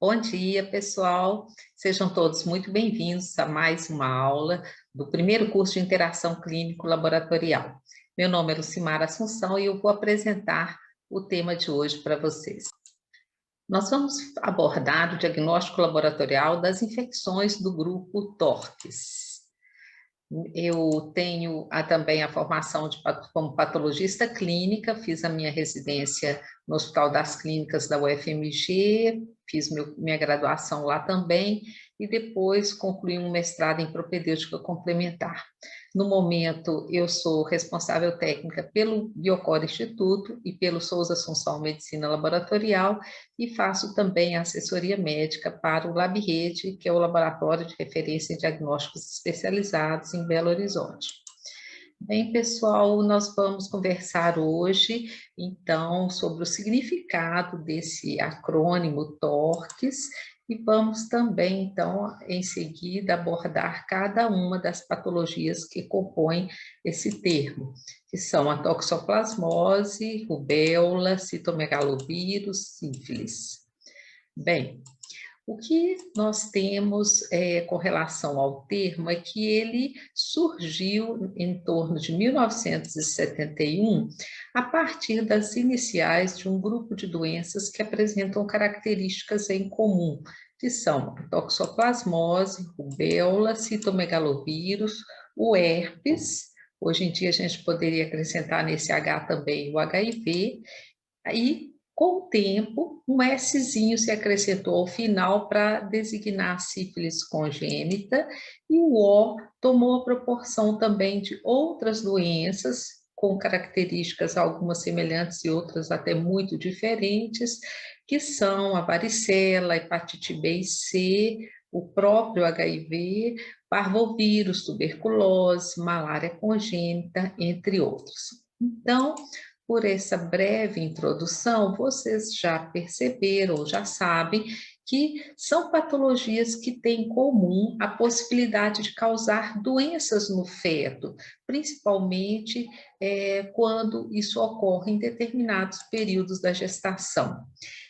Bom dia, pessoal. Sejam todos muito bem-vindos a mais uma aula do primeiro curso de Interação Clínico-Laboratorial. Meu nome é Lucimara Assunção e eu vou apresentar o tema de hoje para vocês. Nós vamos abordar o diagnóstico laboratorial das infecções do grupo TORCS. Eu tenho também a formação como patologista clínica, fiz a minha residência no Hospital das Clínicas da UFMG, fiz minha graduação lá também e depois concluí um mestrado em propedêutica complementar. No momento, eu sou responsável técnica pelo Biocor Instituto e pelo Souza Assunção Medicina Laboratorial e faço também assessoria médica para o LabRede, que é o Laboratório de Referência em Diagnósticos Especializados em Belo Horizonte. Bem, pessoal, nós vamos conversar hoje, então, sobre o significado desse acrônimo TORCS e vamos também, então, em seguida, abordar cada uma das patologias que compõem esse termo, que são a toxoplasmose, rubéola, citomegalovírus, sífilis. Bem, o que nós temos com relação ao termo é que ele surgiu em torno de 1971, a partir das iniciais de um grupo de doenças que apresentam características em comum, que são a toxoplasmose, rubéola, citomegalovírus, o herpes, hoje em dia a gente poderia acrescentar nesse H também o HIV, e com o tempo, um Szinho se acrescentou ao final para designar a sífilis congênita e o O tomou a proporção também de outras doenças com características algumas semelhantes e outras até muito diferentes, que são a varicela, a hepatite B e C, o próprio HIV, parvovírus, tuberculose, malária congênita, entre outros. Então, por essa breve introdução, vocês já perceberam, já sabem que são patologias que têm em comum a possibilidade de causar doenças no feto, principalmente quando isso ocorre em determinados períodos da gestação.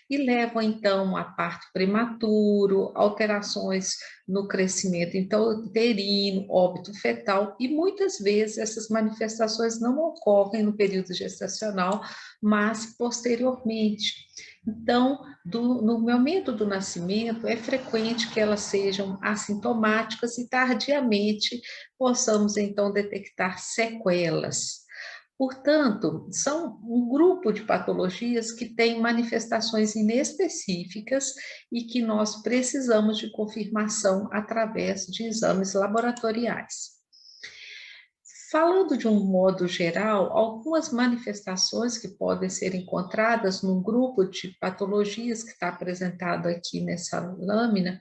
E levam, então, a parto prematuro, alterações no crescimento intrauterino, óbito fetal, e muitas vezes essas manifestações não ocorrem no período gestacional, mas posteriormente. Então, no momento do nascimento, é frequente que elas sejam assintomáticas e tardiamente possamos, então, detectar sequelas. Portanto, são um grupo de patologias que têm manifestações inespecíficas e que nós precisamos de confirmação através de exames laboratoriais. Falando de um modo geral, algumas manifestações que podem ser encontradas num grupo de patologias que está apresentado aqui nessa lâmina,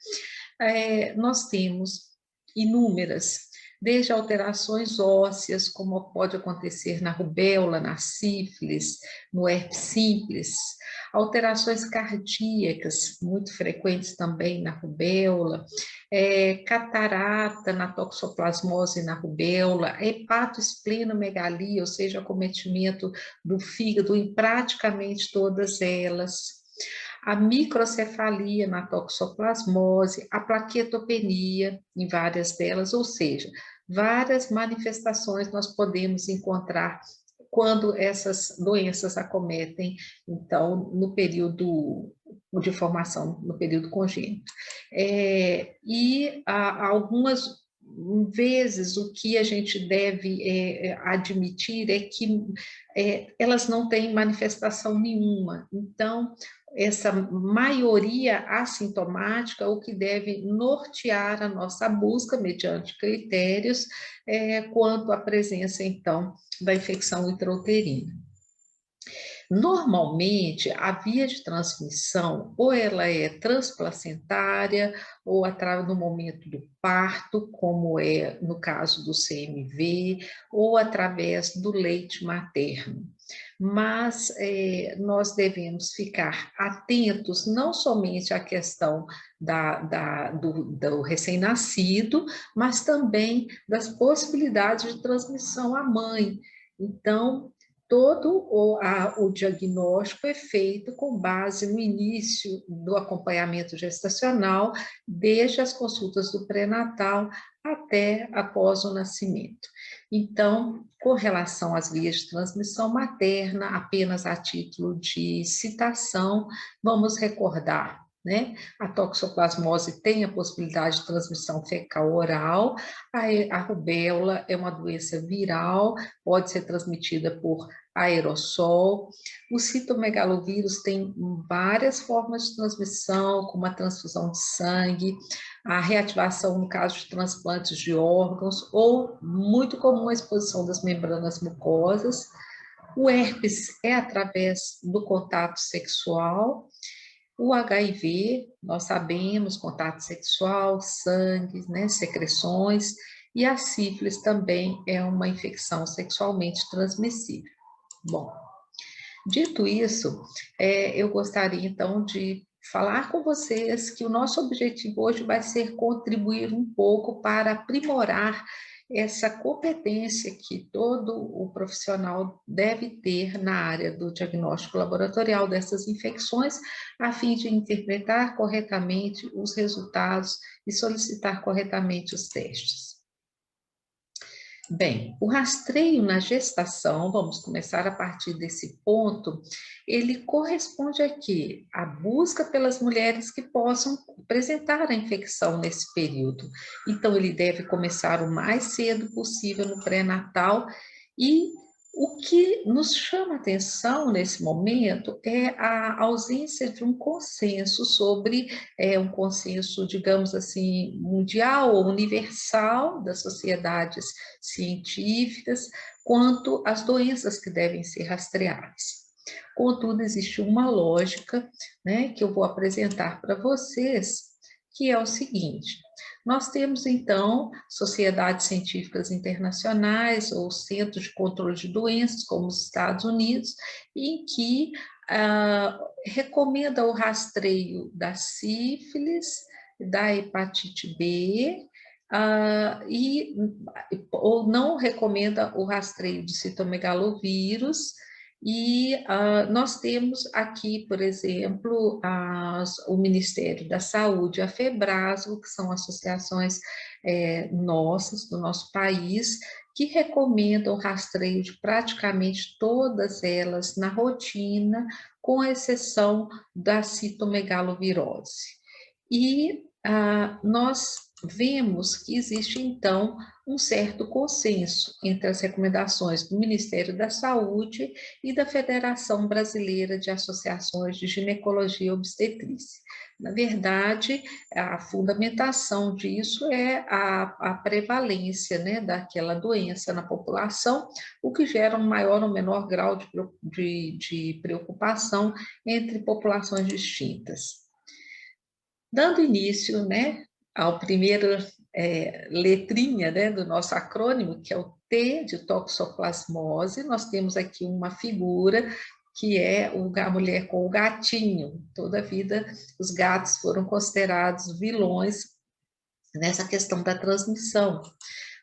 nós temos inúmeras, desde alterações ósseas, como pode acontecer na rubéola, na sífilis, no herpes simples, alterações cardíacas, muito frequentes também na rubéola, catarata na toxoplasmose e na rubéola, hepatoesplenomegalia, ou seja, acometimento do fígado em praticamente todas elas, a microcefalia na toxoplasmose, a plaquetopenia em várias delas, ou seja, várias manifestações nós podemos encontrar quando essas doenças acometem, então, no período de formação, no período congênito. E algumas vezes o que a gente deve admitir é que elas não têm manifestação nenhuma, então essa maioria assintomática, o que deve nortear a nossa busca mediante critérios quanto à presença, então, da infecção intrauterina. Normalmente, a via de transmissão, ou ela é transplacentária, ou no momento do parto, como é no caso do CMV, ou através do leite materno. Mas nós devemos ficar atentos não somente à questão do recém-nascido, mas também das possibilidades de transmissão à mãe. Então, todo o diagnóstico é feito com base no início do acompanhamento gestacional, desde as consultas do pré-natal até após o nascimento. Então, com relação às vias de transmissão materna, apenas a título de citação, vamos recordar, né? A toxoplasmose tem a possibilidade de transmissão fecal-oral, a rubéola é uma doença viral, pode ser transmitida por aerossol. O citomegalovírus tem várias formas de transmissão, como a transfusão de sangue, a reativação no caso de transplantes de órgãos, ou muito comum a exposição das membranas mucosas. O herpes é através do contato sexual. O HIV, nós sabemos, contato sexual, sangue, né, secreções, e a sífilis também é uma infecção sexualmente transmissível. Bom, dito isso, eu gostaria então de falar com vocês que o nosso objetivo hoje vai ser contribuir um pouco para aprimorar essa competência que todo o profissional deve ter na área do diagnóstico laboratorial dessas infecções, a fim de interpretar corretamente os resultados e solicitar corretamente os testes. Bem, o rastreio na gestação, vamos começar a partir desse ponto, ele corresponde a quê? A busca pelas mulheres que possam apresentar a infecção nesse período. Então, ele deve começar o mais cedo possível no pré-natal e o que nos chama atenção nesse momento é a ausência de um consenso sobre, um consenso, digamos assim, mundial ou universal das sociedades científicas quanto às doenças que devem ser rastreadas. Contudo, existe uma lógica, né, que eu vou apresentar para vocês, que é o seguinte: nós temos, então, sociedades científicas internacionais ou centros de controle de doenças, como os Estados Unidos, em que recomenda o rastreio da sífilis, da hepatite B, ou não recomenda o rastreio de citomegalovírus. E nós temos aqui, por exemplo, o Ministério da Saúde, a FEBRASO, que são associações nossas, do nosso país, que recomendam o rastreio de praticamente todas elas na rotina, com exceção da citomegalovirose. E nós vemos que existe, então, um certo consenso entre as recomendações do Ministério da Saúde e da Federação Brasileira de Associações de Ginecologia e Obstetrícia. Na verdade, a fundamentação disso é a prevalência, né, daquela doença na população, o que gera um maior ou menor grau de preocupação entre populações distintas. Dando início, né, ao primeiro letrinha, né, do nosso acrônimo, que é o T de toxoplasmose, nós temos aqui uma figura que é a mulher com o gatinho. Toda a vida os gatos foram considerados vilões nessa questão da transmissão,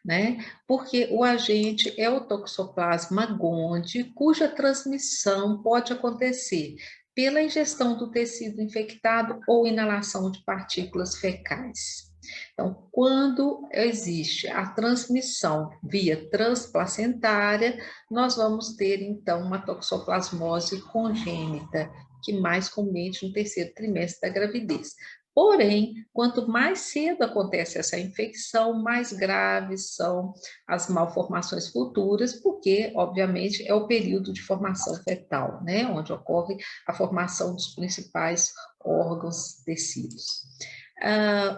né? Porque o agente é o Toxoplasma gondii, cuja transmissão pode acontecer pela ingestão do tecido infectado ou inalação de partículas fecais. Então, quando existe a transmissão via transplacentária, nós vamos ter, então, uma toxoplasmose congênita, que mais comumente no terceiro trimestre da gravidez. Porém, quanto mais cedo acontece essa infecção, mais graves são as malformações futuras, porque, obviamente, é o período de formação fetal, né, onde ocorre a formação dos principais órgãos, tecidos.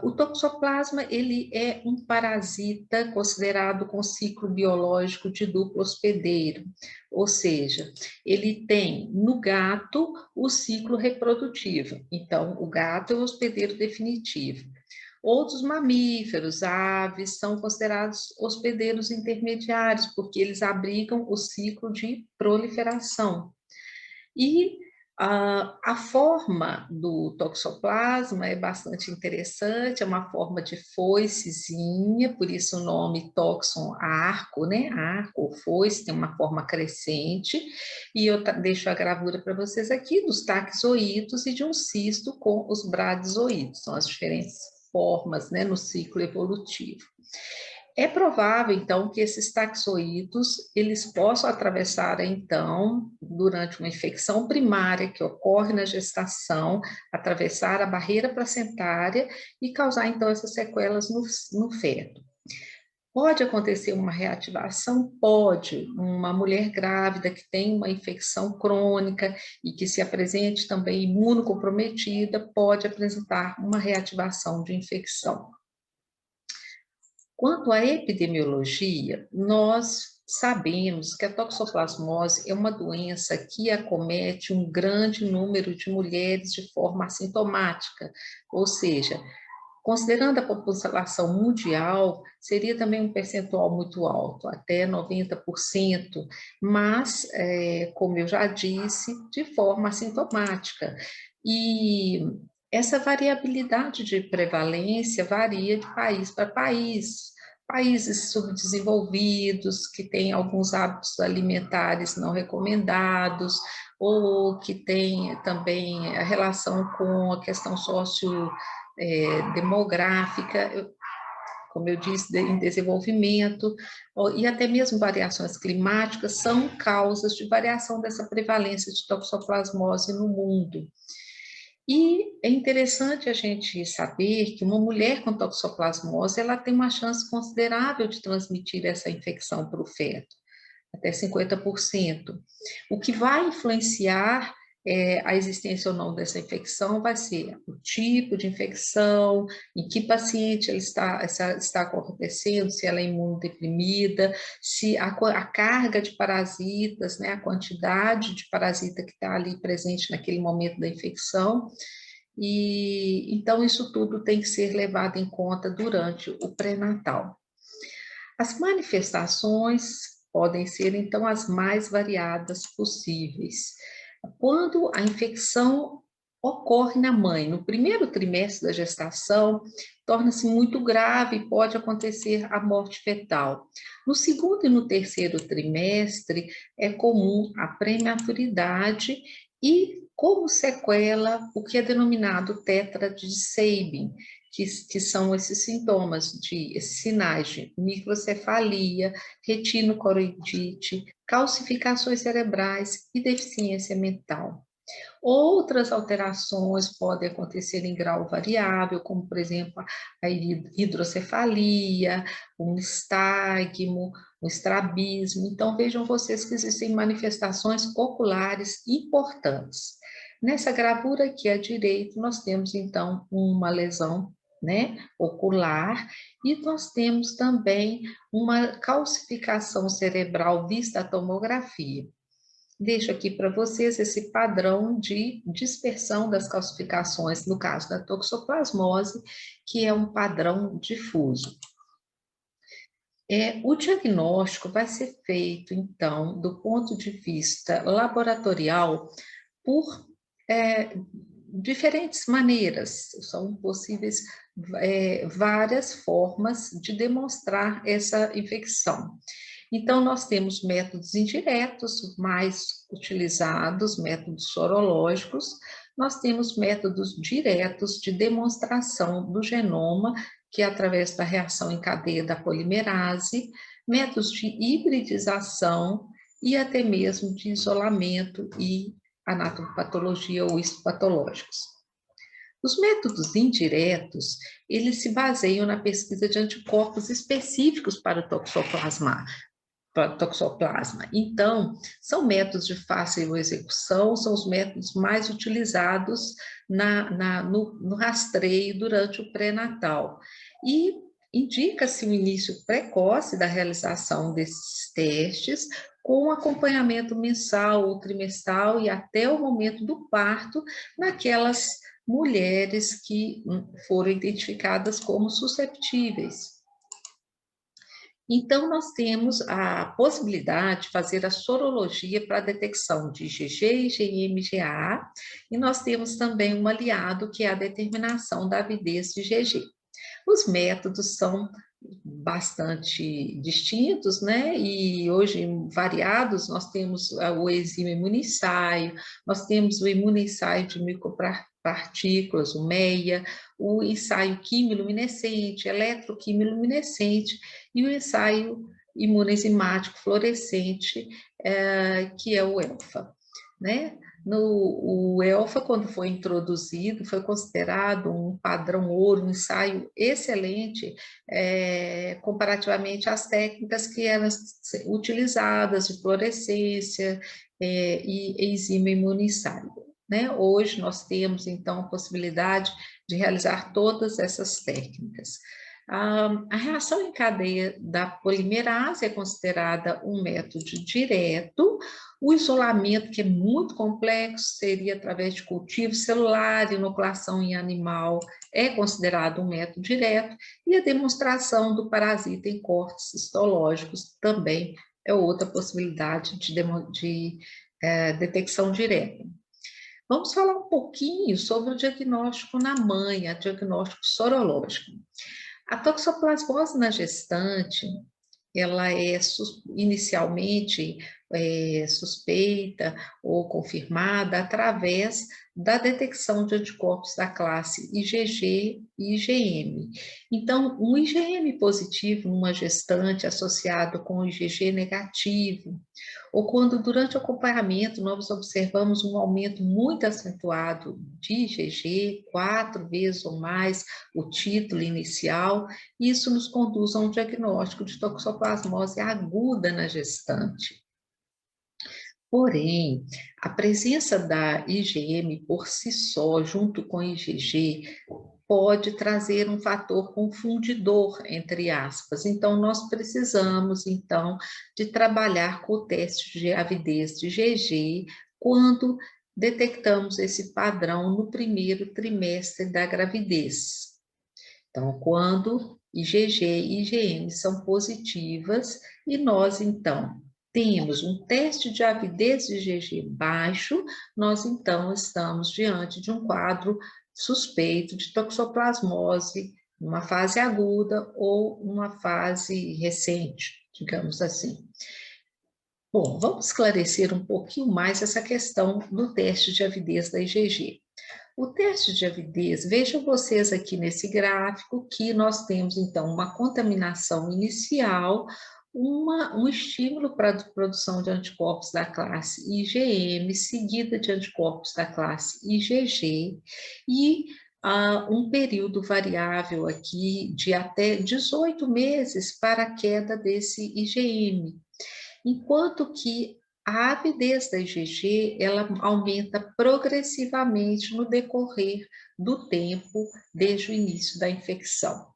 O toxoplasma, ele é um parasita considerado com ciclo biológico de duplo hospedeiro, ou seja, ele tem no gato o ciclo reprodutivo, então o gato é o hospedeiro definitivo. Outros mamíferos, aves, são considerados hospedeiros intermediários, porque eles abrigam o ciclo de proliferação. E A forma do toxoplasma é bastante interessante, é uma forma de foicezinha, por isso o nome toxon arco, né? Arco ou foice, tem uma forma crescente, e eu deixo a gravura para vocês aqui dos taxoídos e de um cisto com os bradizoídos, são as diferentes formas, né, no ciclo evolutivo. É provável, então, que esses taxoídos, eles possam atravessar, então, durante uma infecção primária que ocorre na gestação, atravessar a barreira placentária e causar, então, essas sequelas no feto. Pode acontecer uma reativação? Pode. Uma mulher grávida que tem uma infecção crônica e que se apresente também imunocomprometida, pode apresentar uma reativação de infecção. Quanto à epidemiologia, nós sabemos que a toxoplasmose é uma doença que acomete um grande número de mulheres de forma assintomática, ou seja, considerando a população mundial, seria também um percentual muito alto, até 90%, mas, como eu já disse, de forma assintomática. E essa variabilidade de prevalência varia de país para país. Países subdesenvolvidos, que têm alguns hábitos alimentares não recomendados, ou que têm também a relação com a questão demográfica, como eu disse, em desenvolvimento, e até mesmo variações climáticas são causas de variação dessa prevalência de toxoplasmose no mundo. E é interessante a gente saber que uma mulher com toxoplasmose, ela tem uma chance considerável de transmitir essa infecção para o feto, até 50%. O que vai influenciar a existência ou não dessa infecção vai ser o tipo de infecção, em que paciente ela está acontecendo, se ela é imunodeprimida, se a carga de parasitas, né, a quantidade de parasita que está ali presente naquele momento da infecção. E então isso tudo tem que ser levado em conta durante o pré-natal. As manifestações podem ser, então, as mais variadas possíveis. Quando a infecção ocorre na mãe, no primeiro trimestre da gestação, torna-se muito grave e pode acontecer a morte fetal. No segundo e no terceiro trimestre, é comum a prematuridade e, como sequela, o que é denominado tétrade de Sabin, que são esses sintomas, esses sinais de microcefalia, retinocoroidite, calcificações cerebrais e deficiência mental. Outras alterações podem acontecer em grau variável, como, por exemplo, a hidrocefalia, um nistagmo, um estrabismo. Então, vejam vocês que existem manifestações oculares importantes. Nessa gravura aqui à direita, nós temos, então, uma lesão, né, ocular, e nós temos também uma calcificação cerebral vista à tomografia. Deixo aqui para vocês esse padrão de dispersão das calcificações, no caso da toxoplasmose, que é um padrão difuso. O diagnóstico vai ser feito, então, do ponto de vista laboratorial, por diferentes maneiras, são possíveis várias formas de demonstrar essa infecção. Então, nós temos métodos indiretos, mais utilizados, métodos sorológicos, nós temos métodos diretos de demonstração do genoma, que é através da reação em cadeia da polimerase, métodos de hibridização e até mesmo de isolamento e anatomopatologia ou histopatológicos. Os métodos indiretos, eles se baseiam na pesquisa de anticorpos específicos para o toxoplasma. Então, são métodos de fácil execução, são os métodos mais utilizados no rastreio durante o pré-natal. E indica-se o início precoce da realização desses testes, com acompanhamento mensal ou trimestral e até o momento do parto, naquelas mulheres que foram identificadas como susceptíveis. Então, nós temos a possibilidade de fazer a sorologia para a detecção de IgG, IgM, IgA, e nós temos também um aliado que é a determinação da avidez de IgG. Os métodos são bastante distintos, né? E hoje variados, nós temos o exime-imunissaio, nós temos o imunissaio de micropartículas, o MEIA, o ensaio quimiluminescente, eletroquimiluminescente e o ensaio imunoenzimático fluorescente, que é o ELFA, né? O ELFA, quando foi introduzido, foi considerado um padrão ouro, um ensaio excelente, comparativamente às técnicas que eram utilizadas de fluorescência e enzima imunissário. Né? Hoje nós temos, então, a possibilidade de realizar todas essas técnicas. A reação em cadeia da polimerase é considerada um método direto. O isolamento, que é muito complexo, seria através de cultivo celular, inoculação em animal, é considerado um método direto, e a demonstração do parasita em cortes histológicos também é outra possibilidade de detecção direta. Vamos falar um pouquinho sobre o diagnóstico na mãe, o diagnóstico sorológico. A toxoplasmose na gestante, ela é inicialmente suspeita ou confirmada através da detecção de anticorpos da classe IgG e IgM. Então, um IgM positivo numa gestante associado com IgG negativo, ou quando durante o acompanhamento nós observamos um aumento muito acentuado de IgG, 4 vezes ou mais o título inicial, isso nos conduz a um diagnóstico de toxoplasmose aguda na gestante. Porém, a presença da IgM por si só, junto com IgG, pode trazer um fator confundidor, entre aspas. Então, nós precisamos, então, de trabalhar com o teste de avidez de IgG quando detectamos esse padrão no primeiro trimestre da gravidez. Então, quando IgG e IgM são positivas e nós, então, temos um teste de avidez de IgG baixo, nós, então, estamos diante de um quadro suspeito de toxoplasmose, numa fase aguda ou uma fase recente, digamos assim. Bom, vamos esclarecer um pouquinho mais essa questão do teste de avidez da IgG. O teste de avidez, vejam vocês aqui nesse gráfico que nós temos, então, uma contaminação inicial, um estímulo para a produção de anticorpos da classe IgM, seguida de anticorpos da classe IgG, e um período variável aqui de até 18 meses para a queda desse IgM, enquanto que a avidez da IgG, ela aumenta progressivamente no decorrer do tempo, desde o início da infecção.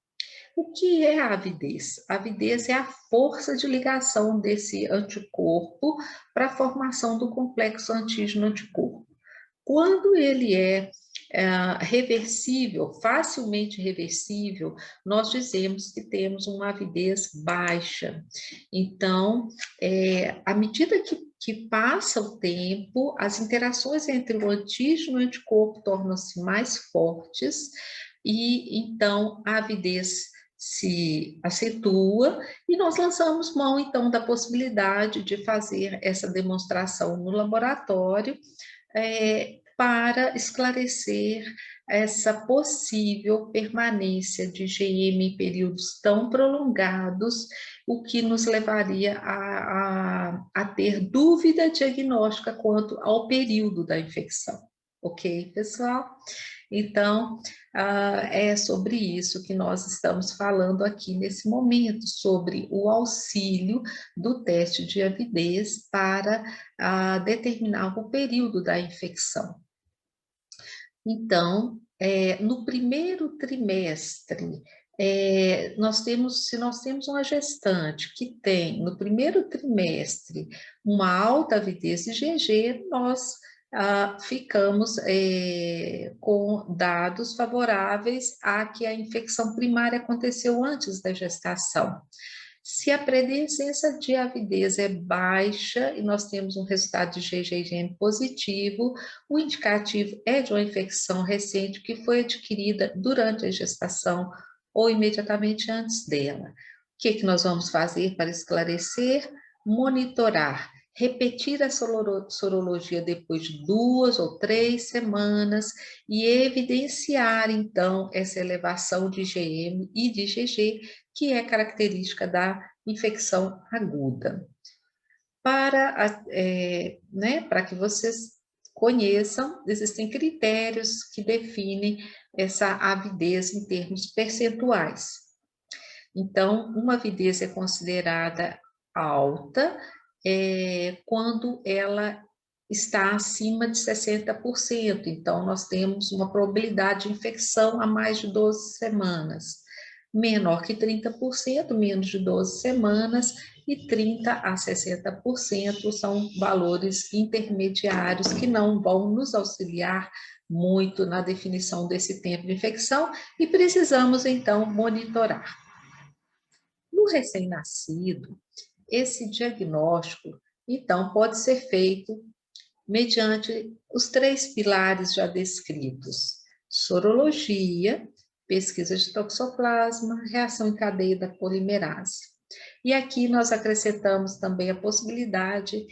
O que é a avidez? A avidez é a força de ligação desse anticorpo para a formação do complexo antígeno-anticorpo. Quando ele é reversível, facilmente reversível, nós dizemos que temos uma avidez baixa. Então, à medida que passa o tempo, as interações entre o antígeno e o anticorpo tornam-se mais fortes e, então, a avidez se acentua e nós lançamos mão, então, da possibilidade de fazer essa demonstração no laboratório, para esclarecer essa possível permanência de IgM em períodos tão prolongados, o que nos levaria a ter dúvida diagnóstica quanto ao período da infecção. Ok, pessoal? Então, é sobre isso que nós estamos falando aqui nesse momento, sobre o auxílio do teste de avidez para determinar o período da infecção. Então, no primeiro trimestre, se nós temos uma gestante que tem, no primeiro trimestre, uma alta avidez de IgG, nós ficamos com dados favoráveis a que a infecção primária aconteceu antes da gestação. Se a presença de avidez é baixa e nós temos um resultado de IgG positivo, o indicativo é de uma infecção recente que foi adquirida durante a gestação ou imediatamente antes dela. O que nós vamos fazer para esclarecer? Monitorar, repetir a sorologia depois de 2 ou 3 semanas e evidenciar, então, essa elevação de IgM e de IgG, que é característica da infecção aguda. Para que vocês conheçam, existem critérios que definem essa avidez em termos percentuais. Então, uma avidez é considerada alta quando ela está acima de 60%. Então, nós temos uma probabilidade de infecção a mais de 12 semanas. Menor que 30%, menos de 12 semanas, e 30% a 60% são valores intermediários que não vão nos auxiliar muito na definição desse tempo de infecção e precisamos, então, monitorar. No recém-nascido, esse diagnóstico, então, pode ser feito mediante os 3 pilares já descritos: sorologia, pesquisa de toxoplasma, reação em cadeia da polimerase. E aqui nós acrescentamos também a possibilidade,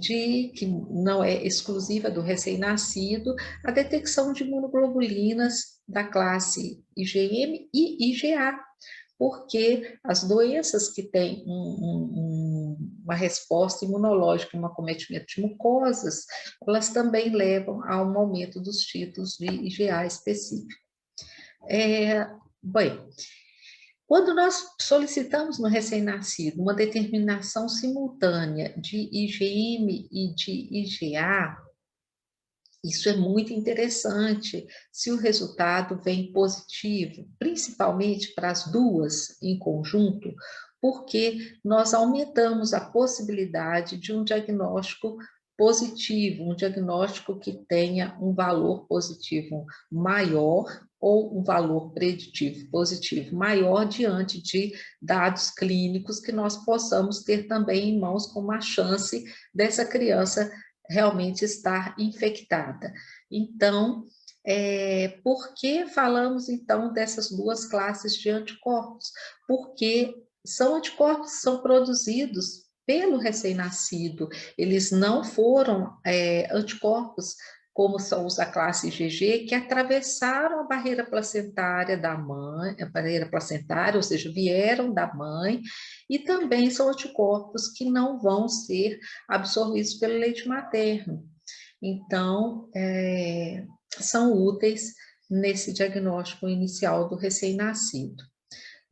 que não é exclusiva do recém-nascido, a detecção de imunoglobulinas da classe IgM e IgA, porque as doenças que têm uma resposta imunológica, um acometimento de mucosas, elas também levam a um aumento dos títulos de IgA específico. Bem, quando nós solicitamos no recém-nascido uma determinação simultânea de IgM e de IgA, isso é muito interessante se o resultado vem positivo, principalmente para as duas em conjunto, porque nós aumentamos a possibilidade de um diagnóstico positivo, um diagnóstico que tenha um valor positivo maior ou um valor preditivo positivo maior diante de dados clínicos que nós possamos ter também em mãos com uma chance dessa criança realmente estar infectada. Então, por que falamos então dessas duas classes de anticorpos? Porque são anticorpos que são produzidos pelo recém-nascido, eles não foram anticorpos como são os da classe IgG, que atravessaram a barreira placentária da mãe, a barreira placentária, ou seja, vieram da mãe, e também são anticorpos que não vão ser absorvidos pelo leite materno. Então, são úteis nesse diagnóstico inicial do recém-nascido.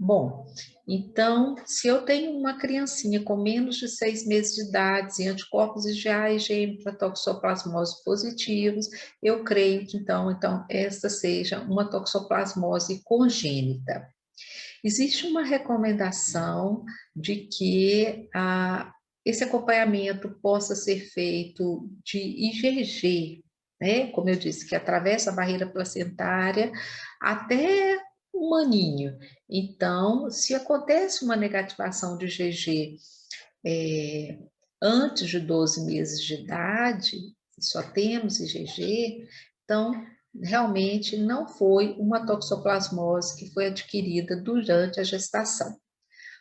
Bom, então, se eu tenho uma criancinha com menos de 6 meses de idade e anticorpos IgA e IgM para toxoplasmose positivos, eu creio que então esta seja uma toxoplasmose congênita. Existe uma recomendação de que esse acompanhamento possa ser feito de IgG, como eu disse, que atravessa a barreira placentária até um aninho. Então, se acontece uma negativação de IgG antes de 12 meses de idade, só temos IgG, então realmente não foi uma toxoplasmose que foi adquirida durante a gestação.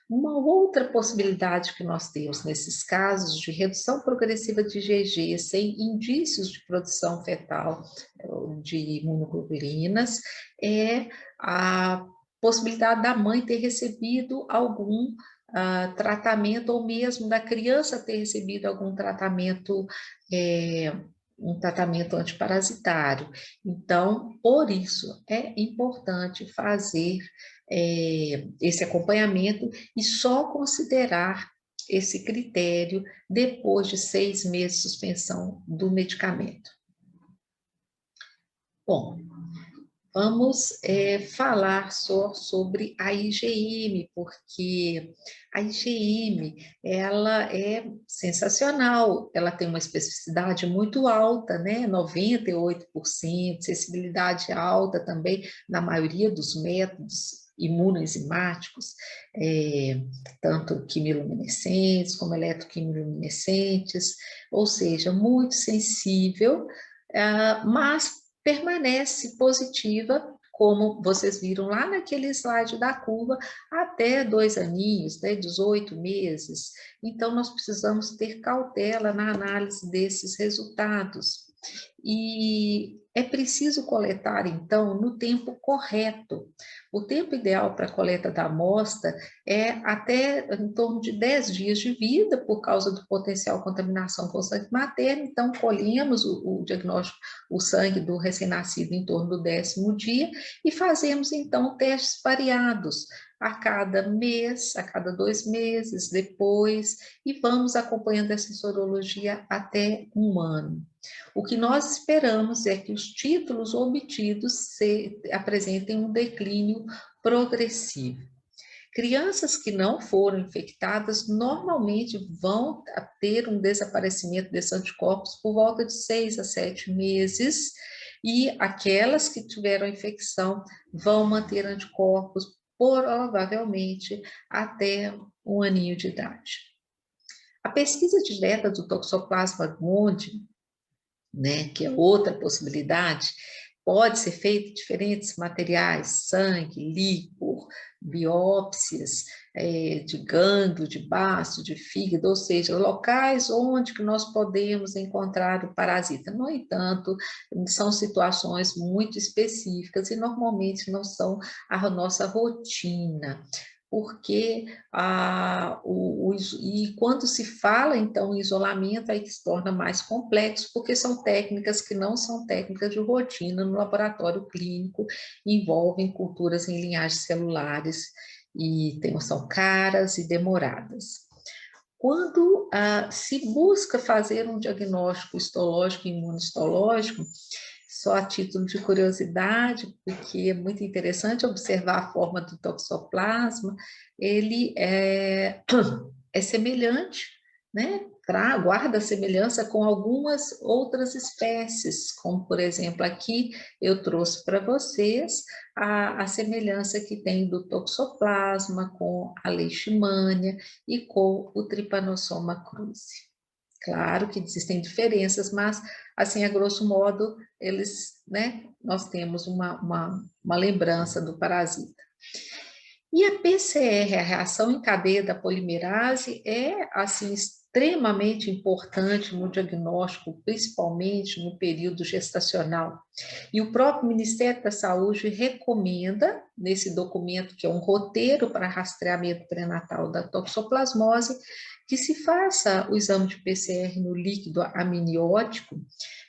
Uma outra possibilidade que nós temos nesses casos de redução progressiva de IgG sem indícios de produção fetal de imunoglobulinas é a possibilidade da mãe ter recebido algum tratamento, ou mesmo da criança ter recebido algum tratamento, um tratamento antiparasitário. Então, por isso, é importante fazer esse acompanhamento e só considerar esse critério depois de 6 meses de suspensão do medicamento. Bom, vamos falar só sobre a IgM, porque a IgM, ela é sensacional, ela tem uma especificidade muito alta, 98%, sensibilidade alta também na maioria dos métodos imunoenzimáticos, tanto quimiluminescentes como eletroquimiluminescentes, ou seja, muito sensível, mas permanece positiva, como vocês viram lá naquele slide da curva, até 2 aninhos, né, 18 meses. Então, nós precisamos ter cautela na análise desses resultados. E é preciso coletar, então, no tempo correto. O tempo ideal para a coleta da amostra é até em torno de 10 dias de vida, por causa do potencial contaminação com sangue materno. Então, colhemos o diagnóstico, o sangue do recém-nascido em torno do 10º dia e fazemos, então, testes variados a cada mês, a cada 2 meses, depois, e vamos acompanhando essa sorologia até 1 ano. O que nós esperamos é que os títulos obtidos apresentem um declínio progressivo. Crianças que não foram infectadas normalmente vão ter um desaparecimento desses anticorpos por volta de 6 a 7 meses, e aquelas que tiveram infecção vão manter anticorpos provavelmente até 1 aninho de idade. A pesquisa direta do Toxoplasma gondii, né, que é outra possibilidade, pode ser feita de diferentes materiais, sangue, líquor, biópsias de gânglio, de baço, de fígado, ou seja, locais onde que nós podemos encontrar o parasita. No entanto, são situações muito específicas e normalmente não são a nossa rotina, porque e quando se fala, então, em isolamento, aí que se torna mais complexo, porque são técnicas que não são técnicas de rotina no laboratório clínico, envolvem culturas em linhagens celulares e são caras e demoradas. Quando se busca fazer um diagnóstico histológico e imunohistológico, só a título de curiosidade, porque é muito interessante observar a forma do toxoplasma, ele é semelhante, né? Guarda semelhança com algumas outras espécies, como, por exemplo, aqui eu trouxe para vocês a semelhança que tem do toxoplasma com a leishmania e com o trypanosoma cruzi. Claro que existem diferenças, mas, assim, a grosso modo, nós temos uma lembrança do parasita. E a PCR, a reação em cadeia da polimerase, é, assim, extremamente importante no diagnóstico, principalmente no período gestacional. E o próprio Ministério da Saúde recomenda, nesse documento, que é um roteiro para rastreamento pré-natal da toxoplasmose, que se faça o exame de PCR no líquido amniótico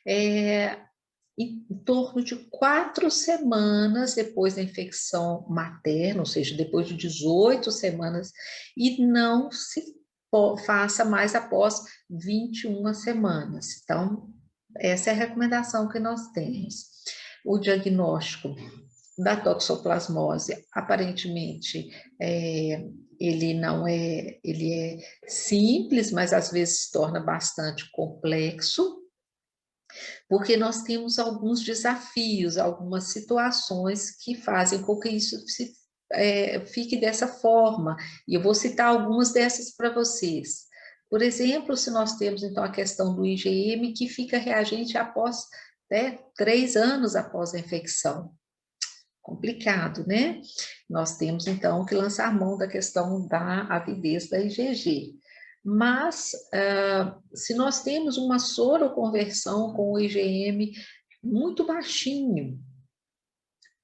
em torno de 4 semanas depois da infecção materna, ou seja, depois de 18 semanas, e não se faça mais após 21 semanas. Então, essa é a recomendação que nós temos. O diagnóstico da toxoplasmose, aparentemente, ele é simples, mas às vezes se torna bastante complexo, porque nós temos alguns desafios, algumas situações que fazem com que isso fique dessa forma, e eu vou citar algumas dessas para vocês. Por exemplo, se nós temos, então, a questão do IgM, que fica reagente após 3 anos após a infecção. Complicado, né? Nós temos, então, que lançar mão da questão da avidez da IgG. Mas, se nós temos uma soroconversão com o IgM muito baixinho,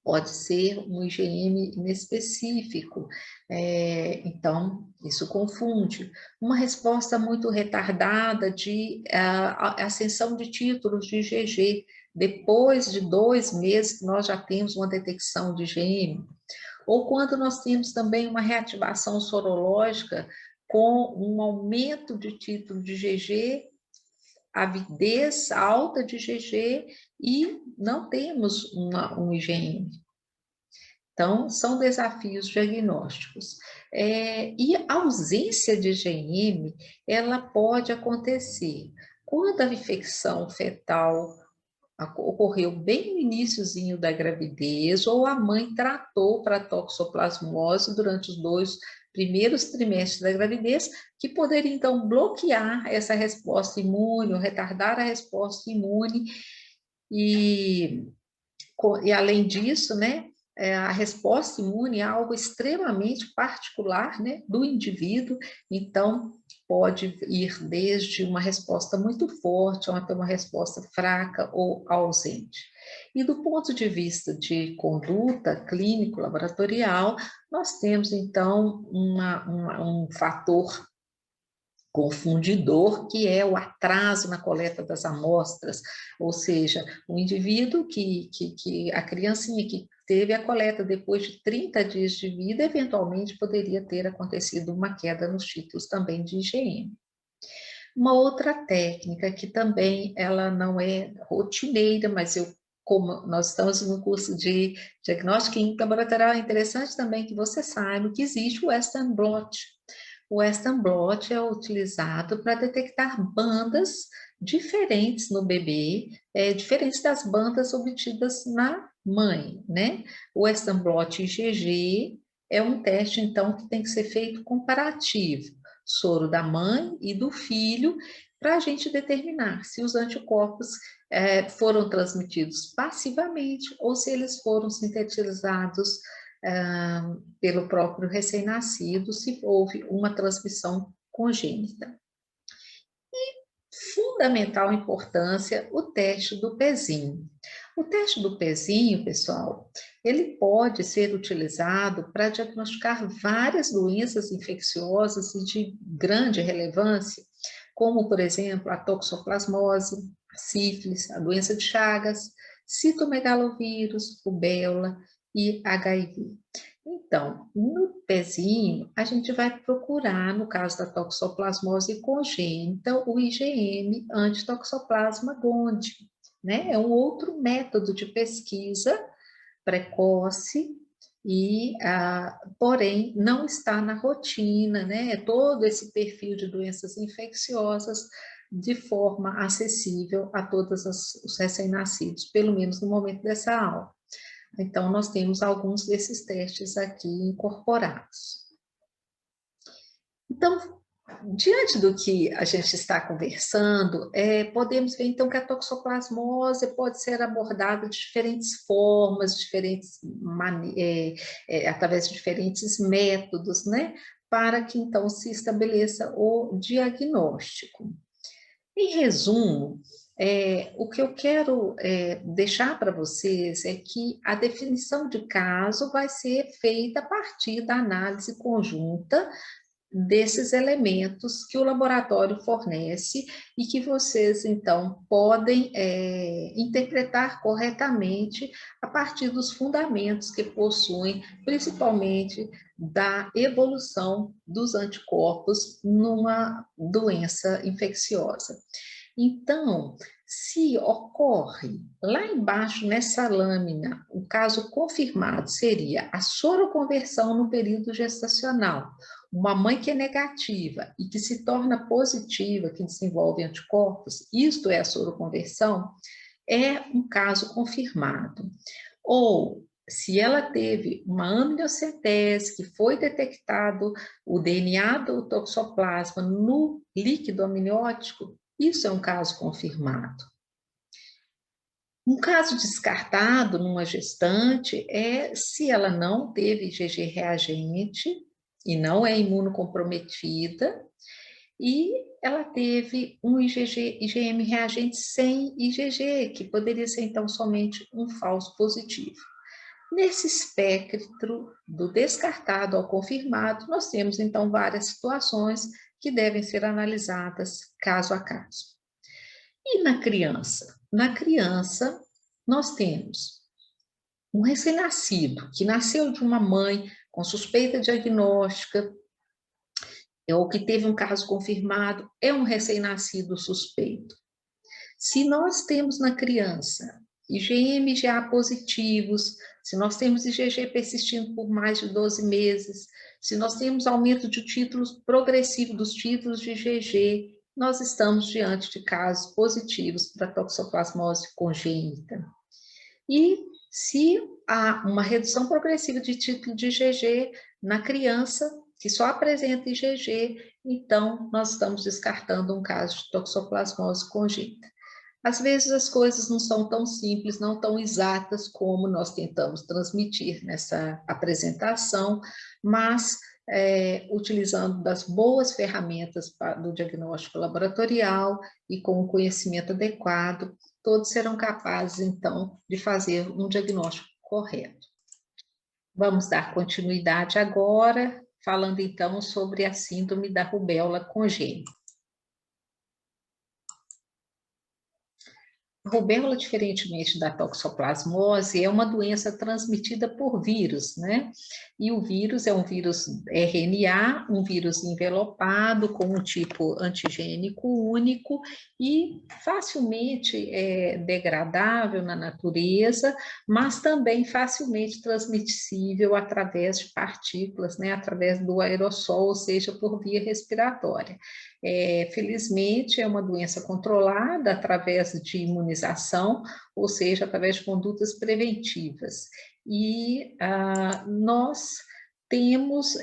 pode ser um IgM inespecífico, então isso confunde. Uma resposta muito retardada de ascensão de títulos de IgG, depois de 2 meses que nós já temos uma detecção de IgM, ou quando nós temos também uma reativação sorológica com um aumento de título de IgG, avidez alta de IgG e não temos um IgM. Então, são desafios diagnósticos. E a ausência de IgM, ela pode acontecer quando a infecção fetal ocorreu bem no iniciozinho da gravidez, ou a mãe tratou para toxoplasmose durante os 2 primeiros trimestres da gravidez, que poderia, então, bloquear essa resposta imune, ou retardar a resposta imune, e além disso, né, a resposta imune é algo extremamente particular, né, do indivíduo, então pode ir desde uma resposta muito forte até uma resposta fraca ou ausente. E do ponto de vista de conduta clínico-laboratorial, nós temos então um fator confundidor, que é o atraso na coleta das amostras, ou seja, o indivíduo a criancinha que teve a coleta depois de 30 dias de vida, eventualmente poderia ter acontecido uma queda nos títulos também de IgM. Uma outra técnica que também ela não é rotineira, mas como nós estamos no curso de diagnóstico clínico laboratorial, é interessante também que você saiba que existe o Western blot. O Western blot é utilizado para detectar bandas diferentes no bebê, diferentes das bandas obtidas na mãe, né? O Western blot IgG é um teste, então, que tem que ser feito comparativo, soro da mãe e do filho, para a gente determinar se os anticorpos foram transmitidos passivamente ou se eles foram sintetizados pelo próprio recém-nascido, se houve uma transmissão congênita. E, fundamental importância, o teste do pezinho. O teste do pezinho, pessoal, ele pode ser utilizado para diagnosticar várias doenças infecciosas de grande relevância, como, por exemplo, a toxoplasmose, a sífilis, a doença de Chagas, citomegalovírus, rubéola e HIV. Então, no pezinho, a gente vai procurar, no caso da toxoplasmose congênita, o IgM antitoxoplasma gondii, né? É um outro método de pesquisa precoce e, porém, não está na rotina, né? Todo esse perfil de doenças infecciosas de forma acessível a todos os recém-nascidos, pelo menos no momento dessa aula. Então, nós temos alguns desses testes aqui incorporados. Então, diante do que a gente está conversando, podemos ver, então, que a toxoplasmose pode ser abordada de diferentes formas, através de diferentes métodos, né? Para que, então, se estabeleça o diagnóstico. Em resumo, o que eu quero deixar para vocês é que a definição de caso vai ser feita a partir da análise conjunta desses elementos que o laboratório fornece e que vocês, então, podem interpretar corretamente a partir dos fundamentos que possuem, principalmente da evolução dos anticorpos numa doença infecciosa. Então, se ocorre lá embaixo nessa lâmina, o caso confirmado seria a soroconversão no período gestacional, uma mãe que é negativa e que se torna positiva, que desenvolve anticorpos, isto é a soroconversão, é um caso confirmado. Ou, se ela teve uma amniocentese, que foi detectado o DNA do toxoplasma no líquido amniótico, isso é um caso confirmado. Um caso descartado numa gestante é se ela não teve IgG reagente e não é imunocomprometida, e ela teve um IgM reagente sem IgG, que poderia ser então somente um falso positivo. Nesse espectro do descartado ao confirmado, nós temos então várias situações que devem ser analisadas caso a caso. E na criança? Na criança, nós temos um recém-nascido que nasceu de uma mãe com suspeita diagnóstica, ou que teve um caso confirmado, é um recém-nascido suspeito. Se nós temos na criança IgM e IgA positivos, se nós temos IgG persistindo por mais de 12 meses, se nós temos aumento de títulos progressivo dos títulos de IgG nós estamos diante de casos positivos para toxoplasmose congênita. E se há uma redução progressiva de título de IgG na criança, que só apresenta IgG, então nós estamos descartando um caso de toxoplasmose congênita. Às vezes as coisas não são tão simples, não tão exatas como nós tentamos transmitir nessa apresentação, mas utilizando das boas ferramentas do diagnóstico laboratorial e com o conhecimento adequado, todos serão capazes, então, de fazer um diagnóstico correto. Vamos dar continuidade agora, falando então sobre a síndrome da rubéola congênita. A rubéola, diferentemente da toxoplasmose, é uma doença transmitida por vírus, né? E o vírus é um vírus RNA, um vírus envelopado com um tipo antigênico único e facilmente degradável na natureza, mas também facilmente transmissível através de partículas, né? Através do aerossol, ou seja, por via respiratória. Felizmente, é uma doença controlada através de imunização, ou seja, através de condutas preventivas. E nós temos,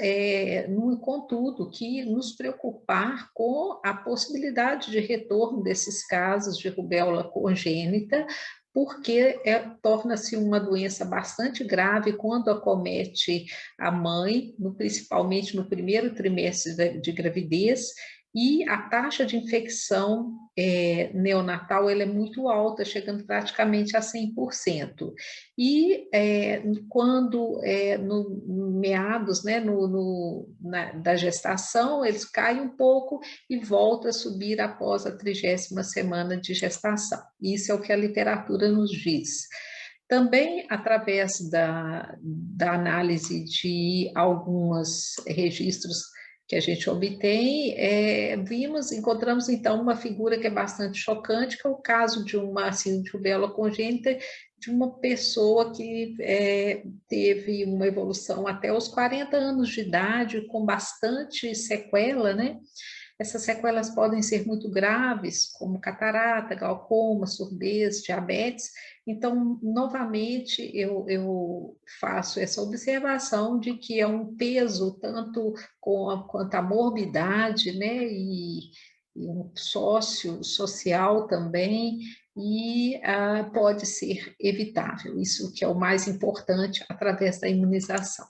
contudo, que nos preocupar com a possibilidade de retorno desses casos de rubéola congênita, porque torna-se uma doença bastante grave quando acomete a mãe, principalmente no primeiro trimestre de gravidez, e a taxa de infecção neonatal ela é muito alta, chegando praticamente a 100%. E quando no meados, né, da gestação, eles caem um pouco e voltam a subir após a 30ª semana de gestação. Isso é o que a literatura nos diz. Também, através da análise de alguns registros que a gente obtém, encontramos então uma figura que é bastante chocante, que é o caso de uma síndrome de rubéola congênita, de uma pessoa que teve uma evolução até os 40 anos de idade, com bastante sequela, né? Essas sequelas podem ser muito graves, como catarata, glaucoma, surdez, diabetes. Então, novamente, eu faço essa observação de que é um peso tanto quanto a morbidade, né, e um social também, e pode ser evitável. Isso que é o mais importante através da imunização.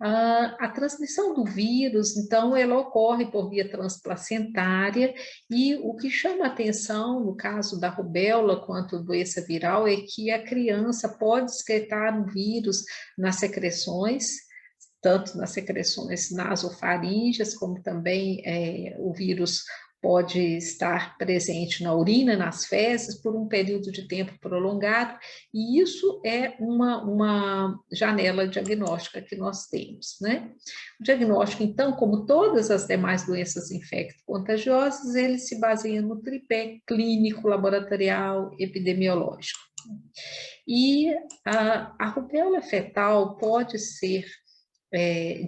A transmissão do vírus, então, ela ocorre por via transplacentária, e o que chama atenção no caso da rubéola quanto doença viral é que a criança pode excretar o vírus nas secreções, tanto nas secreções nasofaríngeas, como também o vírus pode estar presente na urina, nas fezes, por um período de tempo prolongado, e isso é uma janela diagnóstica que nós temos, né? O diagnóstico, então, como todas as demais doenças infecto-contagiosas, ele se baseia no tripé clínico, laboratorial, epidemiológico. E a rubéola fetal pode ser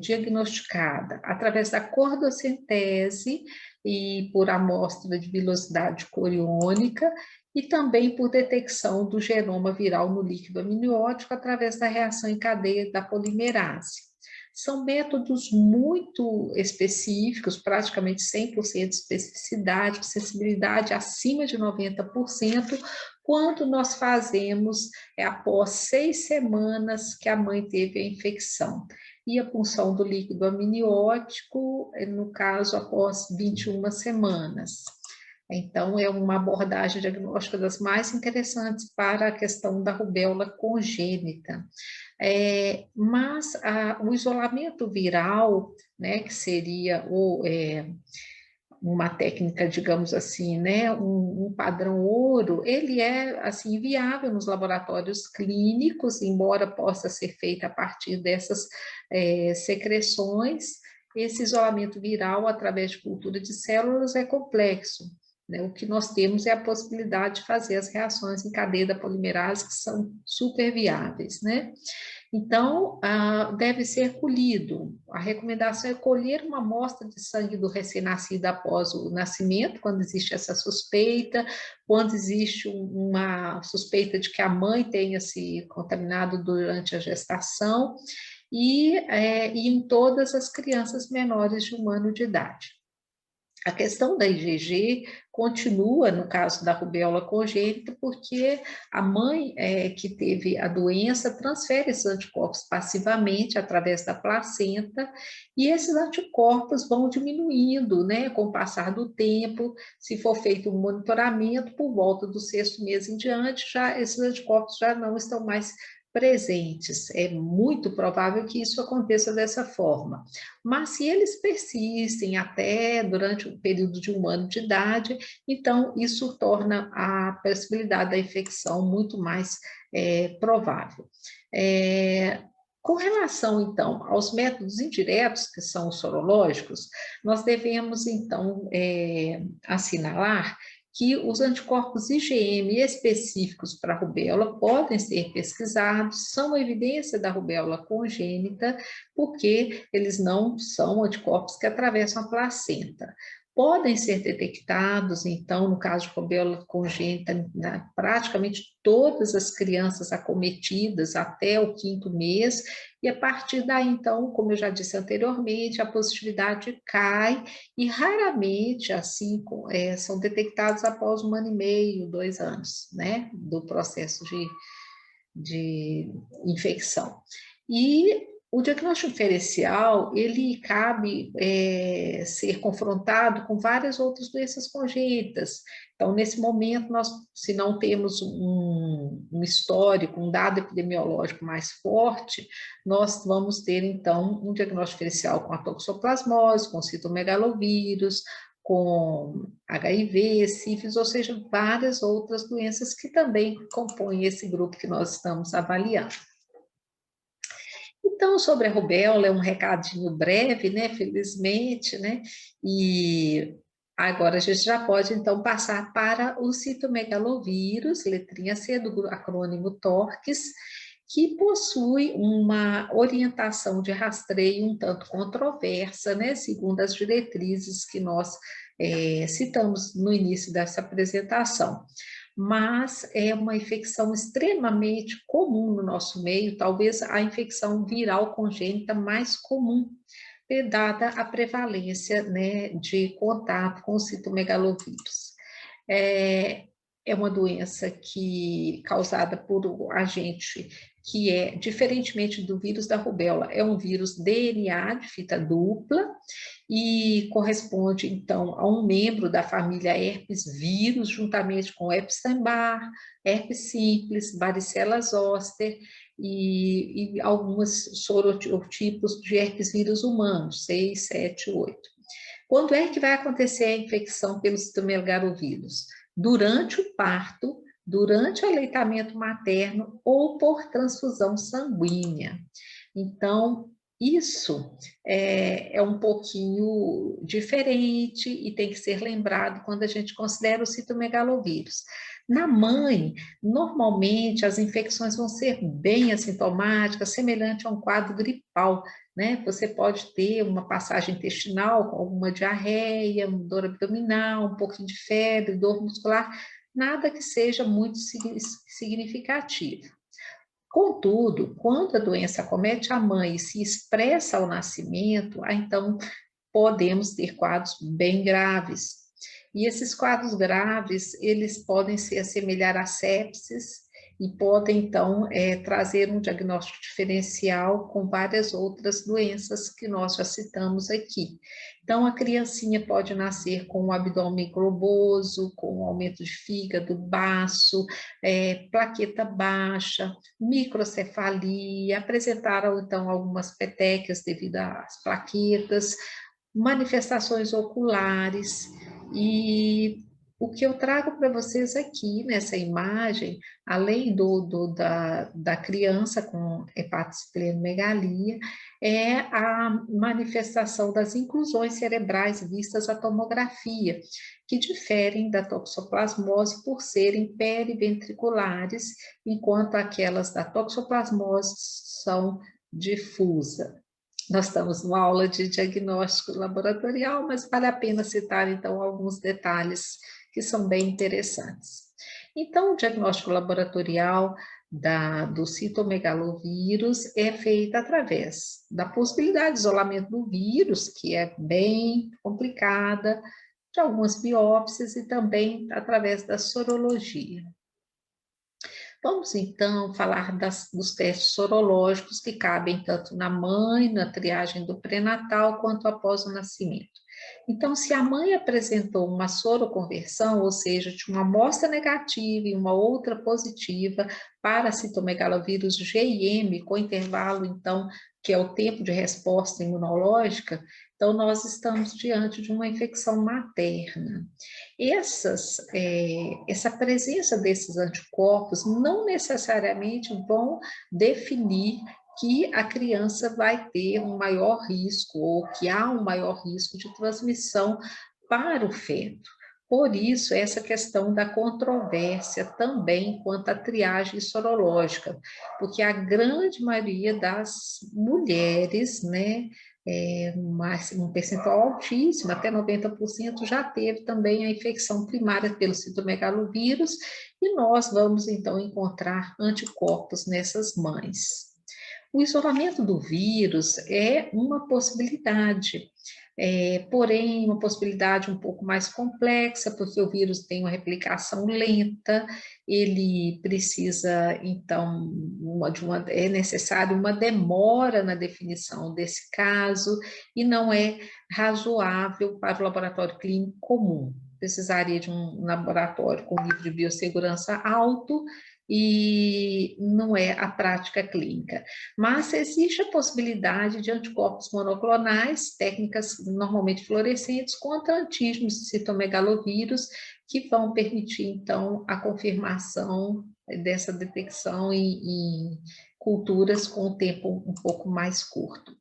diagnosticada através da cordocentese e por amostra de vilosidade coriônica, e também por detecção do genoma viral no líquido amniótico através da reação em cadeia da polimerase. São métodos muito específicos, praticamente 100% de especificidade, sensibilidade acima de 90%, quando nós fazemos após 6 semanas que a mãe teve a infecção. E a punção do líquido amniótico, no caso, após 21 semanas. Então, é uma abordagem diagnóstica das mais interessantes para a questão da rubéola congênita. Mas o isolamento viral, né, que seria uma técnica, digamos assim, né, um padrão ouro, ele é assim viável nos laboratórios clínicos, embora possa ser feito a partir dessas secreções. Esse isolamento viral através de cultura de células é complexo, né? O que nós temos é a possibilidade de fazer as reações em cadeia da polimerase, que são super viáveis, né? Então, deve ser colhido. A recomendação é colher uma amostra de sangue do recém-nascido após o nascimento, quando existe essa suspeita, quando existe uma suspeita de que a mãe tenha se contaminado durante a gestação, e em todas as crianças menores de 1 ano de idade. A questão da IgG continua no caso da rubéola congênita, porque a mãe que teve a doença transfere esses anticorpos passivamente através da placenta, e esses anticorpos vão diminuindo, né, com o passar do tempo. Se for feito um monitoramento, por volta do 6º mês em diante, já esses anticorpos já não estão mais presentes. É muito provável que isso aconteça dessa forma. Mas se eles persistem até durante o período de 1 ano de idade, então isso torna a possibilidade da infecção muito mais provável. Com relação, então, aos métodos indiretos, que são os sorológicos, nós devemos, então, assinalar que os anticorpos IgM específicos para a rubéola podem ser pesquisados, são evidência da rubéola congênita, porque eles não são anticorpos que atravessam a placenta. Podem ser detectados, então, no caso de rubéola congênita, praticamente todas as crianças acometidas até o 5º mês, e a partir daí, então, como eu já disse anteriormente, a positividade cai, e raramente, assim, são detectados após 1 ano e meio, 2 anos, né, do processo de infecção. E o diagnóstico diferencial, ele cabe ser confrontado com várias outras doenças congênitas. Então, nesse momento, nós, se não temos um histórico, um dado epidemiológico mais forte, nós vamos ter, então, um diagnóstico diferencial com a toxoplasmose, com citomegalovírus, com HIV, sífilis, ou seja, várias outras doenças que também compõem esse grupo que nós estamos avaliando. Então, sobre a rubéola, é um recadinho breve, né, felizmente, né, e agora a gente já pode, então, passar para o citomegalovírus, letrinha C do acrônimo TORCS, que possui uma orientação de rastreio um tanto controversa, né, segundo as diretrizes que nós citamos no início dessa apresentação. Mas é uma infecção extremamente comum no nosso meio, talvez a infecção viral congênita mais comum, dada a prevalência, né, de contato com o citomegalovírus. É uma doença causada por um agente que é, diferentemente do vírus da rubéola, é um vírus DNA de fita dupla e corresponde, então, a um membro da família herpes vírus, juntamente com Epstein-Barr, herpes simples, varicela zoster e alguns sorotipos de herpes vírus humanos, 6, 7, 8. Quando é que vai acontecer a infecção pelo citomegalovírus? Durante o parto, durante o aleitamento materno ou por transfusão sanguínea. Então, isso é um pouquinho diferente e tem que ser lembrado quando a gente considera o citomegalovírus. Na mãe, normalmente as infecções vão ser bem assintomáticas, semelhante a um quadro gripal, né? Você pode ter uma passagem intestinal com alguma diarreia, dor abdominal, um pouquinho de febre, dor muscular, nada que seja muito significativo. Contudo, quando a doença acomete a mãe e se expressa ao nascimento, então podemos ter quadros bem graves. E esses quadros graves, eles podem se assemelhar a sepsis e podem, então, trazer um diagnóstico diferencial com várias outras doenças que nós já citamos aqui. Então, a criancinha pode nascer com um abdômen globoso, com um aumento de fígado, baço, plaqueta baixa, microcefalia, apresentaram, então, algumas petequias devido às plaquetas, manifestações oculares e O que eu trago para vocês aqui nessa imagem, além da criança com hepatosplenomegalia, é a manifestação das inclusões cerebrais vistas à tomografia, que diferem da toxoplasmose por serem periventriculares, enquanto aquelas da toxoplasmose são difusa. Nós estamos numa aula de diagnóstico laboratorial, mas vale a pena citar, então, alguns detalhes que são bem interessantes. Então, o diagnóstico laboratorial do citomegalovírus é feito através da possibilidade de isolamento do vírus, que é bem complicada, de algumas biópsias e também através da sorologia. Vamos, então, falar dos testes sorológicos que cabem tanto na mãe, na triagem do pré-natal, quanto após o nascimento. Então, se a mãe apresentou uma soroconversão, ou seja, de uma amostra negativa e uma outra positiva para citomegalovírus GIM, com intervalo, então, que é o tempo de resposta imunológica, então nós estamos diante de uma infecção materna. Essa presença desses anticorpos não necessariamente vão definir que a criança vai ter um maior risco ou que há um maior risco de transmissão para o feto. Por isso, essa questão da controvérsia também quanto à triagem sorológica, porque a grande maioria das mulheres, né, um percentual altíssimo, até 90%, já teve também a infecção primária pelo citomegalovírus, e nós vamos, então, encontrar anticorpos nessas mães. O isolamento do vírus é uma possibilidade, porém, uma possibilidade um pouco mais complexa, porque o vírus tem uma replicação lenta, ele precisa, então, é necessário uma demora na definição desse caso, e não é razoável para o laboratório clínico comum. Precisaria de um laboratório com nível de biossegurança alto, e não é a prática clínica. Mas existe a possibilidade de anticorpos monoclonais, técnicas normalmente fluorescentes, contra antígenos de citomegalovírus, que vão permitir, então, a confirmação dessa detecção em culturas com tempo um pouco mais curto.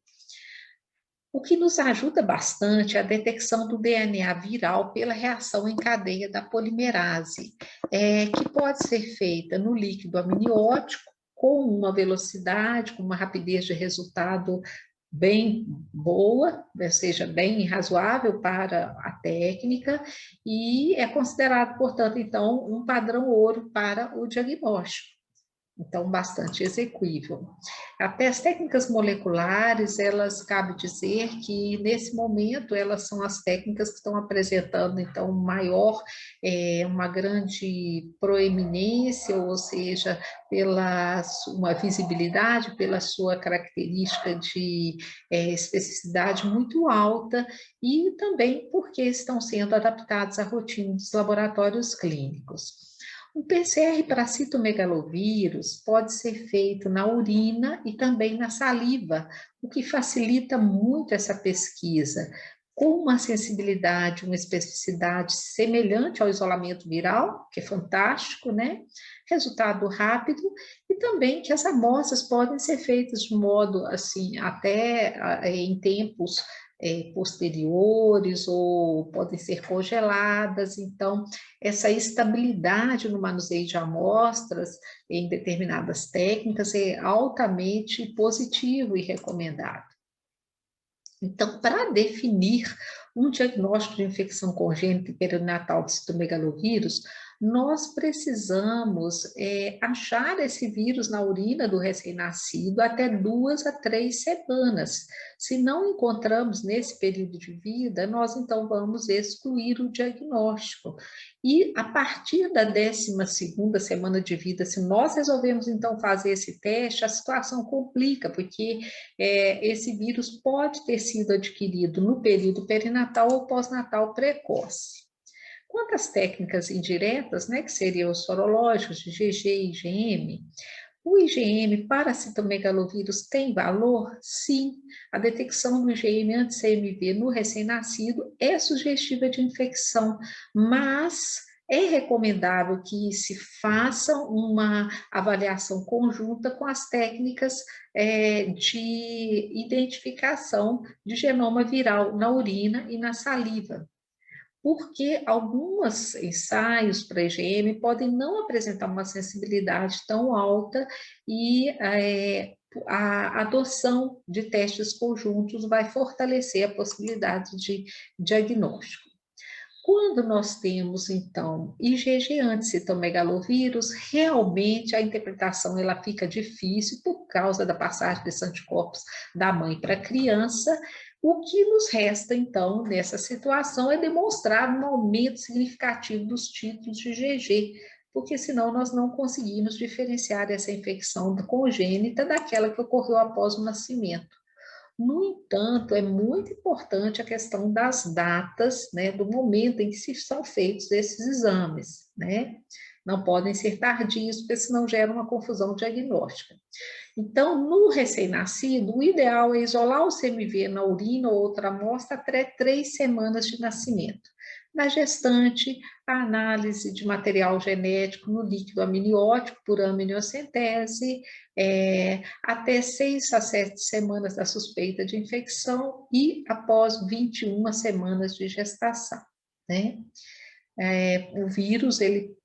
O que nos ajuda bastante é a detecção do DNA viral pela reação em cadeia da polimerase, que pode ser feita no líquido amniótico, com uma velocidade, com uma rapidez de resultado bem boa, ou seja, bem razoável para a técnica, e é considerado, portanto, então, um padrão ouro para o diagnóstico. Então, bastante execuível. Até as técnicas moleculares, elas, cabe dizer que, nesse momento, elas são as técnicas que estão apresentando, então, uma grande proeminência, ou seja, pela uma visibilidade, pela sua característica de especificidade muito alta, e também porque estão sendo adaptados à rotina dos laboratórios clínicos. O PCR para citomegalovírus pode ser feito na urina e também na saliva, o que facilita muito essa pesquisa, com uma sensibilidade, uma especificidade semelhante ao isolamento viral, que é fantástico, né? Resultado rápido, e também que as amostras podem ser feitas de modo, assim, até em tempos posteriores, ou podem ser congeladas. Então, essa estabilidade no manuseio de amostras em determinadas técnicas é altamente positivo e recomendado. Então, para definir um diagnóstico de infecção congênita e perinatal de citomegalovírus, nós precisamos achar esse vírus na urina do recém-nascido até 2 a 3 semanas. Se não encontramos nesse período de vida, nós então vamos excluir o diagnóstico. E a partir da 12ª semana de vida, se nós resolvemos então fazer esse teste, a situação complica, porque esse vírus pode ter sido adquirido no período perinatal ou pós-natal precoce. Quanto às técnicas indiretas, né, que seriam os sorológicos de GG e IgM, o IgM para citomegalovírus tem valor? Sim. A detecção do IgM anti-CMV no recém-nascido é sugestiva de infecção, mas É recomendável que se faça uma avaliação conjunta com as técnicas de identificação de genoma viral na urina e na saliva, porque alguns ensaios para IgM podem não apresentar uma sensibilidade tão alta e a adoção de testes conjuntos vai fortalecer a possibilidade de diagnóstico. Quando nós temos, então, IgG anticitomegalovírus, realmente a interpretação ela fica difícil por causa da passagem desses anticorpos da mãe para a criança. O que nos resta, então, nessa situação é demonstrar um aumento significativo dos títulos de IgG, porque senão nós não conseguimos diferenciar essa infecção congênita daquela que ocorreu após o nascimento. No entanto, é muito importante a questão das datas, né, do momento em que se são feitos esses exames, né? Não podem ser tardios, porque senão gera uma confusão diagnóstica. Então, no recém-nascido, o ideal é isolar o CMV na urina ou outra amostra até 3 semanas de nascimento. Na gestante, a análise de material genético no líquido amniótico por amniocentese, até 6 a 7 semanas da suspeita de infecção e após 21 semanas de gestação, né? O vírus, ele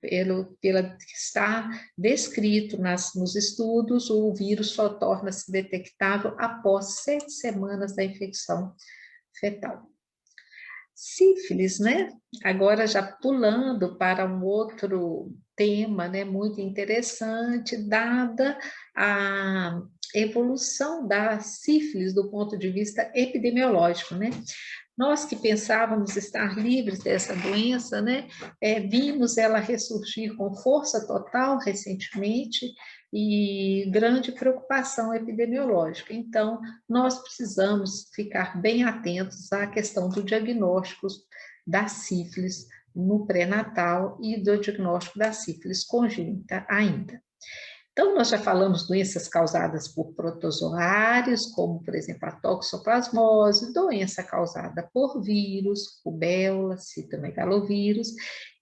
está descrito nos estudos, o vírus só torna-se detectável após 7 semanas da infecção fetal. Sífilis, né? Agora já pulando para um outro tema, né, muito interessante, dada a evolução da sífilis do ponto de vista epidemiológico, né? Nós que pensávamos estar livres dessa doença, né, vimos ela ressurgir com força total recentemente e grande preocupação epidemiológica. Então, nós precisamos ficar bem atentos à questão do diagnóstico da sífilis no pré-natal e do diagnóstico da sífilis congênita ainda. Então, nós já falamos doenças causadas por protozoários, como, por exemplo, a toxoplasmose, doença causada por vírus, rubéola, citomegalovírus,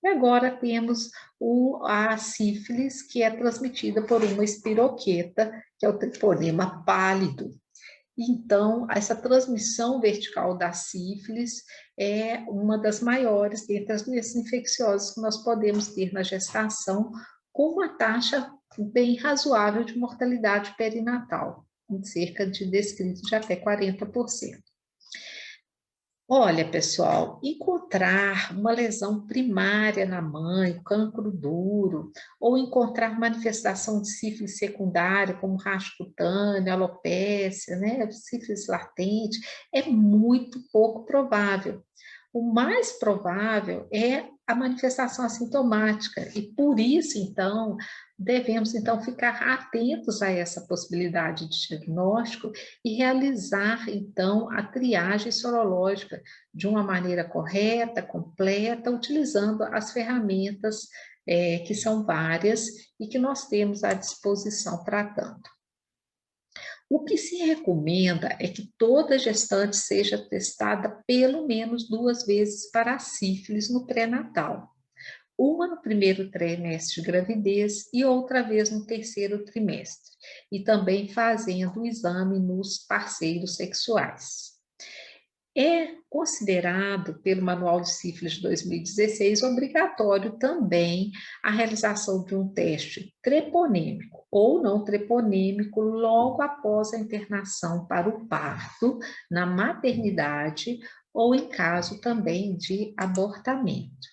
e agora temos a sífilis, que é transmitida por uma espiroqueta, que é o treponema pálido. Então, essa transmissão vertical da sífilis é uma das maiores dentre as doenças infecciosas que nós podemos ter na gestação, com uma taxa bem razoável de mortalidade perinatal, com cerca de descrito de até 40%. Olha, pessoal, encontrar uma lesão primária na mãe, cancro duro, ou encontrar manifestação de sífilis secundária, como racho cutâneo, alopécia, né, sífilis latente, é muito pouco provável. O mais provável é a manifestação assintomática, e por isso, então, devemos, então, ficar atentos a essa possibilidade de diagnóstico e realizar, então, a triagem sorológica de uma maneira correta, completa, utilizando as ferramentas que são várias e que nós temos à disposição para tanto. O que se recomenda é que toda gestante seja testada pelo menos 2 vezes para a sífilis no pré-natal. Uma no primeiro trimestre de gravidez e outra vez no terceiro trimestre, e também fazendo o exame nos parceiros sexuais. É considerado, pelo Manual de Sífilis de 2016, obrigatório também a realização de um teste treponêmico ou não treponêmico logo após a internação para o parto, na maternidade ou em caso também de abortamento.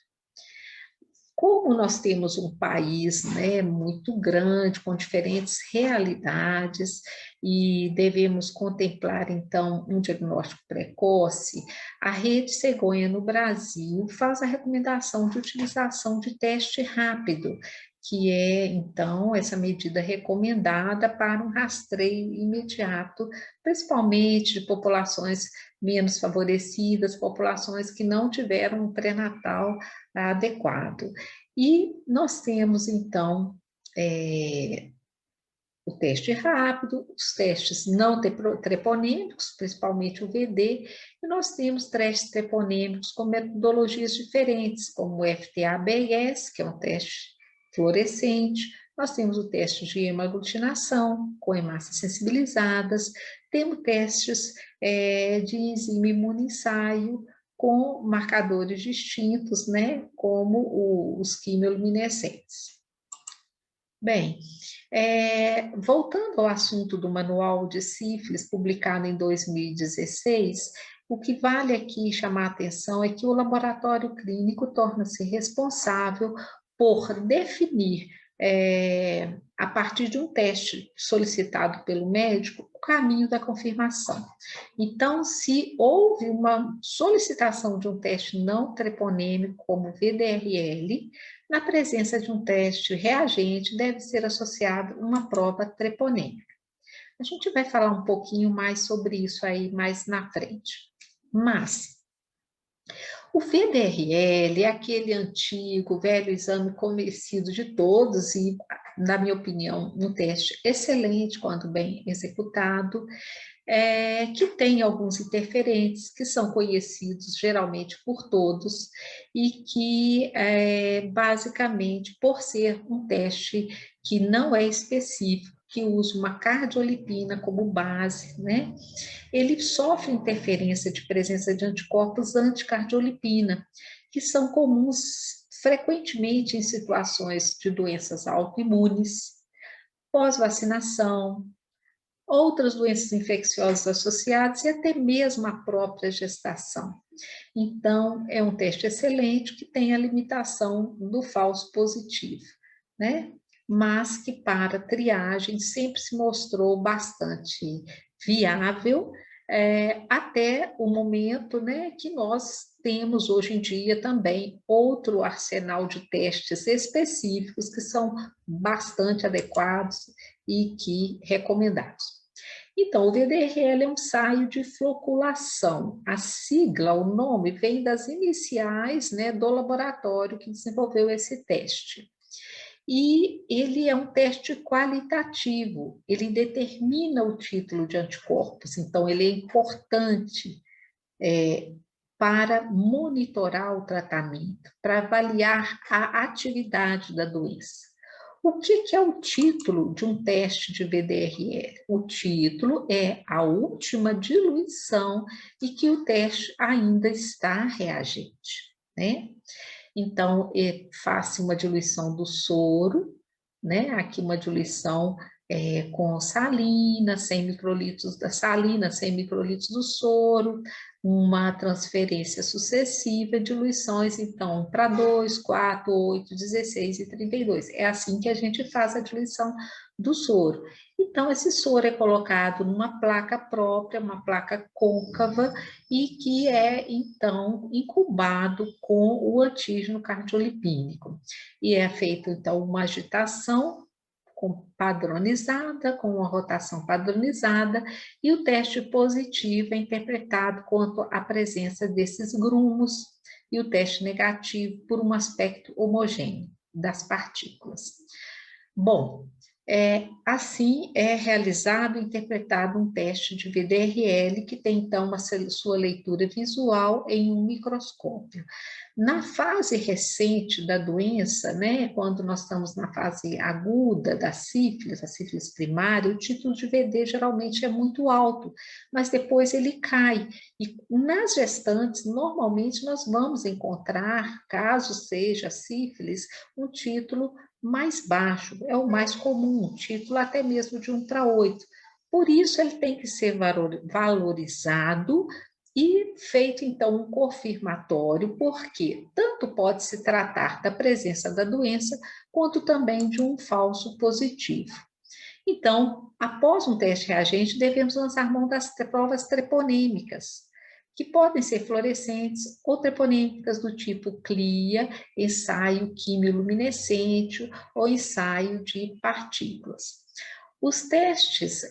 Como nós temos um país, né, muito grande, com diferentes realidades, e devemos contemplar, então, um diagnóstico precoce, a Rede Cegonha no Brasil faz a recomendação de utilização de teste rápido, que é, então, essa medida recomendada para um rastreio imediato, principalmente de populações menos favorecidas, populações que não tiveram um pré-natal adequado. E nós temos, então, o teste rápido, os testes não treponêmicos, principalmente o VD, e nós temos testes treponêmicos com metodologias diferentes, como o FTA-BS, que é um teste fluorescente, nós temos o teste de hemaglutinação, com hemácias sensibilizadas, temos testes de enzima imunoensaio, com marcadores distintos, né, como os quimioluminescentes. Bem, voltando ao assunto do Manual de Sífilis, publicado em 2016, o que vale aqui chamar a atenção é que o laboratório clínico torna-se responsável por definir, a partir de um teste solicitado pelo médico, o caminho da confirmação. Então, se houve uma solicitação de um teste não treponêmico, como VDRL, na presença de um teste reagente, deve ser associada uma prova treponêmica. A gente vai falar um pouquinho mais sobre isso aí mais na frente. Mas o VDRL é aquele antigo, velho exame conhecido de todos e, na minha opinião, um teste excelente quando bem executado, que tem alguns interferentes que são conhecidos geralmente por todos e que, basicamente, por ser um teste que não é específico, que usa uma cardiolipina como base, né? Ele sofre interferência de presença de anticorpos anticardiolipina, que são comuns frequentemente em situações de doenças autoimunes, pós-vacinação, outras doenças infecciosas associadas e até mesmo a própria gestação. Então, é um teste excelente que tem a limitação do falso positivo, né? Mas que para triagem sempre se mostrou bastante viável, até o momento, né, que nós temos hoje em dia também outro arsenal de testes específicos que são bastante adequados e que recomendados. Então, o VDRL é um ensaio de floculação. A sigla, o nome, vem das iniciais, né, do laboratório que desenvolveu esse teste. E ele é um teste qualitativo, ele determina o título de anticorpos, então ele é importante para monitorar o tratamento, para avaliar a atividade da doença. O que é o título de um teste de VDRL? O título é a última diluição e que o teste ainda está reagente, né? Então, faz-se uma diluição do soro, né? Aqui uma diluição com salina, 100 microlitros da salina, 100 microlitros do soro, uma transferência sucessiva, diluições, então, para 2, 4, 8, 16 e 32. É assim que a gente faz a diluição do soro. Então, esse soro é colocado numa placa própria, uma placa côncava, e que é, então, incubado com o antígeno cardiolipínico. E é feita, então, uma agitação padronizada, com uma rotação padronizada, e o teste positivo é interpretado quanto à presença desses grumos, e o teste negativo por um aspecto homogêneo das partículas. Bom, assim é realizado e interpretado um teste de VDRL, que tem então sua leitura visual em um microscópio. Na fase recente da doença, né, quando nós estamos na fase aguda da sífilis, a sífilis primária, o título de VD geralmente é muito alto, mas depois ele cai. E nas gestantes, normalmente nós vamos encontrar, caso seja sífilis, um título mais baixo, é o mais comum, um título até mesmo de 1 para 8. Por isso, ele tem que ser valorizado e feito, então, um confirmatório, porque tanto pode se tratar da presença da doença, quanto também de um falso positivo. Então, após um teste reagente, devemos lançar mão das provas treponêmicas, que podem ser fluorescentes ou treponêmicas do tipo CLIA, ensaio quimioluminescente ou ensaio de partículas. Os testes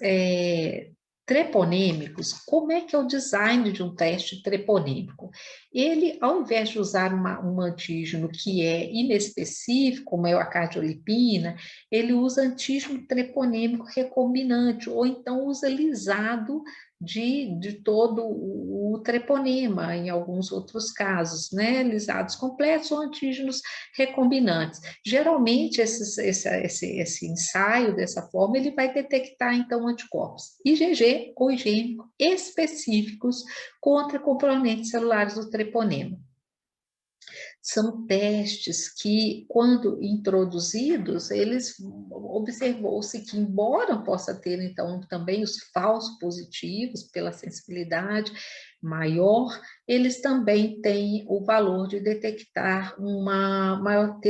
treponêmicos, como é que é o design de um teste treponêmico? Ele, ao invés de usar um antígeno que é inespecífico, como é a cardiolipina, ele usa antígeno treponêmico recombinante, ou então usa lisado de todo o treponema, em alguns outros casos, né? Lisados completos ou antígenos recombinantes. Geralmente, esse ensaio, dessa forma, ele vai detectar, então, anticorpos IgG ou IgM específicos contra componentes celulares do treponema. São testes que, quando introduzidos, eles observou-se que, embora possa ter, então, também os falsos positivos pela sensibilidade maior, eles também têm o valor de detectar ter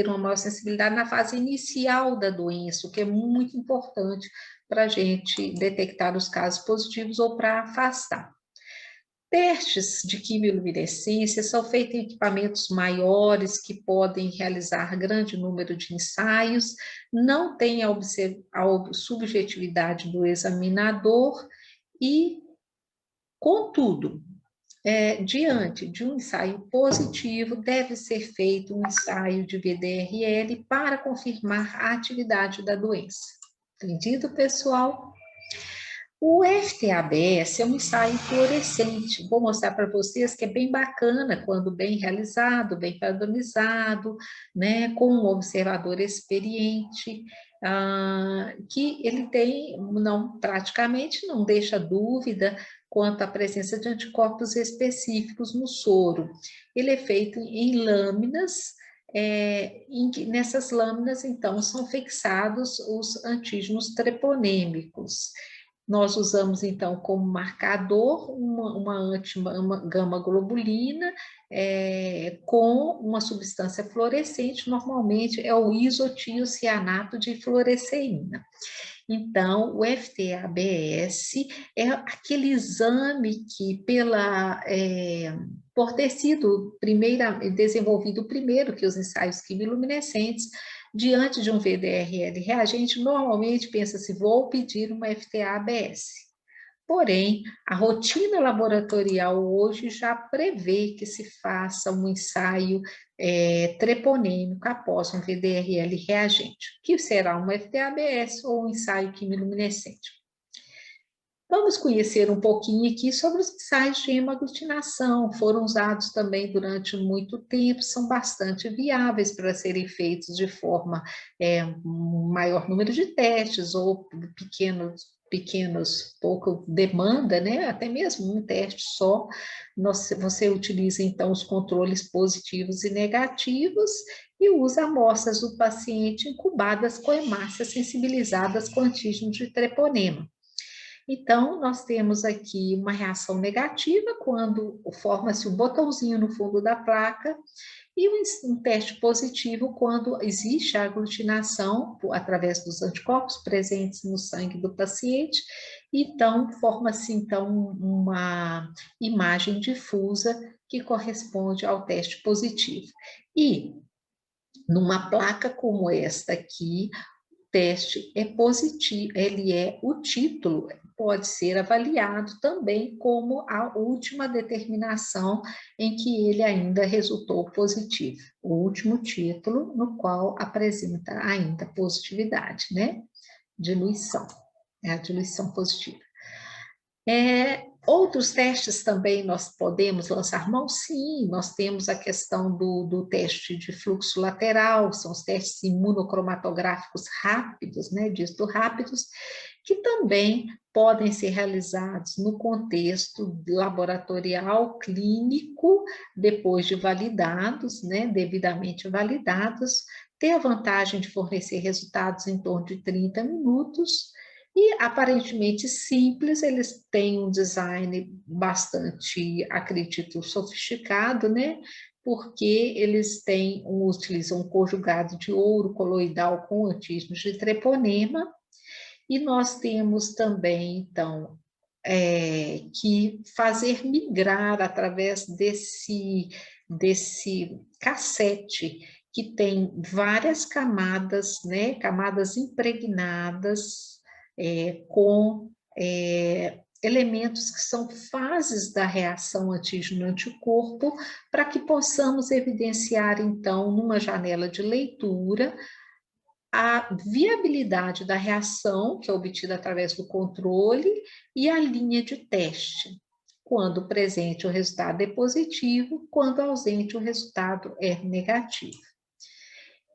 uma maior sensibilidade na fase inicial da doença, o que é muito importante para a gente detectar os casos positivos ou para afastar. Testes de quimiluminescência são feitos em equipamentos maiores que podem realizar grande número de ensaios, não tem a subjetividade do examinador e, contudo, diante de um ensaio positivo, deve ser feito um ensaio de VDRL para confirmar a atividade da doença. Entendido, pessoal? O FTABS é um ensaio fluorescente. Vou mostrar para vocês que é bem bacana quando bem realizado, bem padronizado, né, com um observador experiente, que ele tem, praticamente não deixa dúvida quanto à presença de anticorpos específicos no soro. Ele é feito em lâminas, nessas lâminas, então, são fixados os antígenos treponêmicos. Nós usamos, então, como marcador uma gama-globulina com uma substância fluorescente, normalmente é o isotiocianato de fluoresceína. Então, o FTABS é aquele exame que, por ter sido desenvolvido primeiro que os ensaios quimiluminescentes, diante de um VDRL reagente, normalmente pensa-se, vou pedir uma FTABS. Porém, a rotina laboratorial hoje já prevê que se faça um ensaio treponêmico após um VDRL reagente, que será um FTABS ou um ensaio quimiluminescente. Vamos conhecer um pouquinho aqui sobre os ensaios de hemaglutinação. Foram usados também durante muito tempo, são bastante viáveis para serem feitos de forma um maior número de testes ou pequenos, pouca demanda, né? Até mesmo um teste só, você utiliza então os controles positivos e negativos e usa amostras do paciente incubadas com hemácias sensibilizadas com antígeno de treponema. Então, nós temos aqui uma reação negativa quando forma-se um botãozinho no fundo da placa e um teste positivo quando existe a aglutinação através dos anticorpos presentes no sangue do paciente. Então, forma-se então uma imagem difusa que corresponde ao teste positivo. E numa placa como esta aqui, teste é positivo, o título pode ser avaliado também como a última determinação em que ele ainda resultou positivo, o último título no qual apresenta ainda positividade, né? Diluição, é a diluição positiva. Outros testes também nós podemos lançar mão? Sim, nós temos a questão do teste de fluxo lateral, são os testes imunocromatográficos rápidos, né, dígito rápidos, que também podem ser realizados no contexto laboratorial clínico, depois de validados, né, devidamente validados, tem a vantagem de fornecer resultados em torno de 30 minutos, e aparentemente simples, eles têm um design bastante, acredito, sofisticado, né? Porque eles utilizam um conjugado de ouro coloidal com antígenos de treponema, e nós temos também, então, que fazer migrar através desse cassete, que tem várias camadas, né? Camadas impregnadas com elementos que são fases da reação antígeno-anticorpo, para que possamos evidenciar, então, numa janela de leitura, a viabilidade da reação, que é obtida através do controle, e a linha de teste. Quando presente, o resultado é positivo, quando ausente, o resultado é negativo.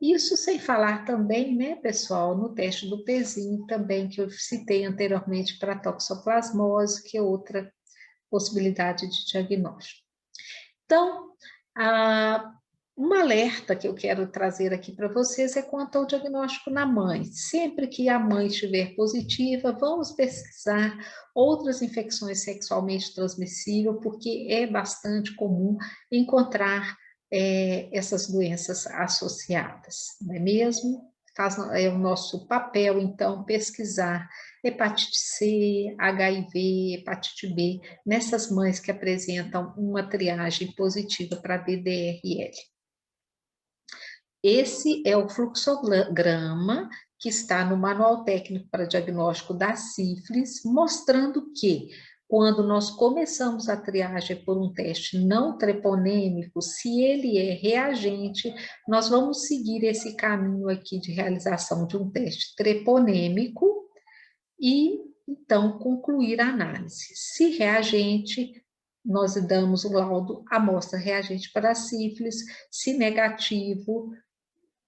Isso sem falar também, né, pessoal, no teste do pezinho também, que eu citei anteriormente para a toxoplasmose, que é outra possibilidade de diagnóstico. Então, um alerta que eu quero trazer aqui para vocês é quanto ao diagnóstico na mãe. Sempre que a mãe estiver positiva, vamos pesquisar outras infecções sexualmente transmissíveis, porque é bastante comum encontrar essas doenças associadas, não é mesmo? É o nosso papel, então, pesquisar hepatite C, HIV, hepatite B, nessas mães que apresentam uma triagem positiva para DDRL. Esse é o fluxograma que está no Manual Técnico para Diagnóstico da Sífilis, mostrando que quando nós começamos a triagem por um teste não treponêmico, se ele é reagente, nós vamos seguir esse caminho aqui de realização de um teste treponêmico e, então, concluir a análise. Se reagente, nós damos o laudo amostra reagente para a sífilis, se negativo,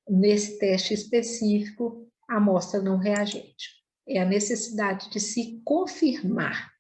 nesse teste específico, amostra não reagente. É a necessidade de se confirmar.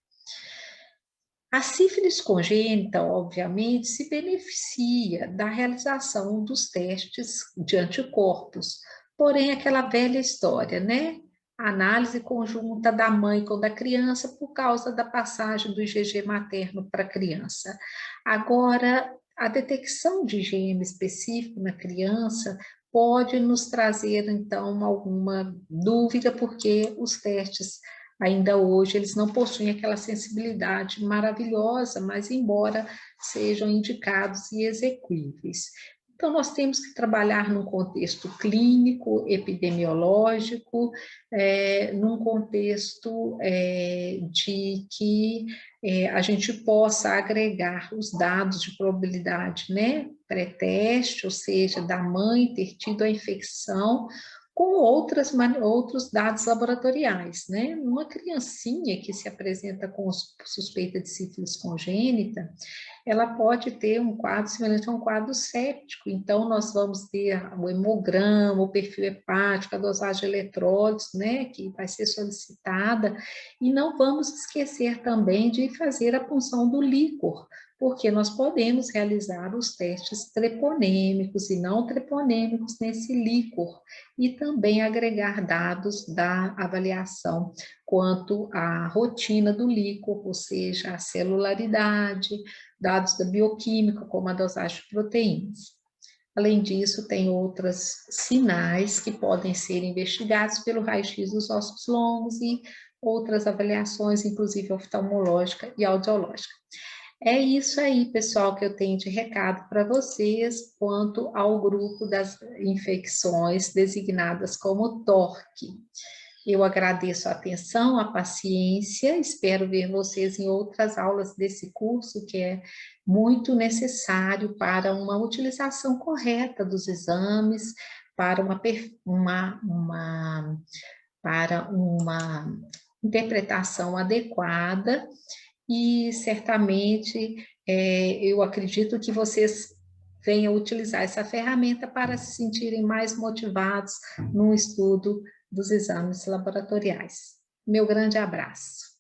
A sífilis congênita, obviamente, se beneficia da realização dos testes de anticorpos, porém, aquela velha história, né? A análise conjunta da mãe com da criança por causa da passagem do IgG materno para a criança. Agora, a detecção de IgM específico na criança pode nos trazer, então, alguma dúvida, porque os testes ainda hoje, eles não possuem aquela sensibilidade maravilhosa, mas embora sejam indicados e exequíveis. Então, nós temos que trabalhar num contexto clínico, epidemiológico, num contexto de que a gente possa agregar os dados de probabilidade, né, pré-teste, ou seja, da mãe ter tido a infecção, com outros dados laboratoriais, né? Uma criancinha que se apresenta com suspeita de sífilis congênita, ela pode ter um quadro semelhante a um quadro séptico, então nós vamos ter o hemograma, o perfil hepático, a dosagem de eletrólitos, né, que vai ser solicitada, e não vamos esquecer também de fazer a punção do líquor, porque nós podemos realizar os testes treponêmicos e não treponêmicos nesse líquor, e também agregar dados da avaliação quanto à rotina do líquor, ou seja, a celularidade, dados da bioquímica, como a dosagem de proteínas. Além disso, tem outros sinais que podem ser investigados pelo raio-x dos ossos longos e outras avaliações, inclusive oftalmológica e audiológica. É isso aí, pessoal, que eu tenho de recado para vocês quanto ao grupo das infecções designadas como TORC. Eu agradeço a atenção, a paciência, espero ver vocês em outras aulas desse curso, que é muito necessário para uma utilização correta dos exames, para uma interpretação adequada, e certamente eu acredito que vocês venham utilizar essa ferramenta para se sentirem mais motivados no estudo dos exames laboratoriais. Meu grande abraço.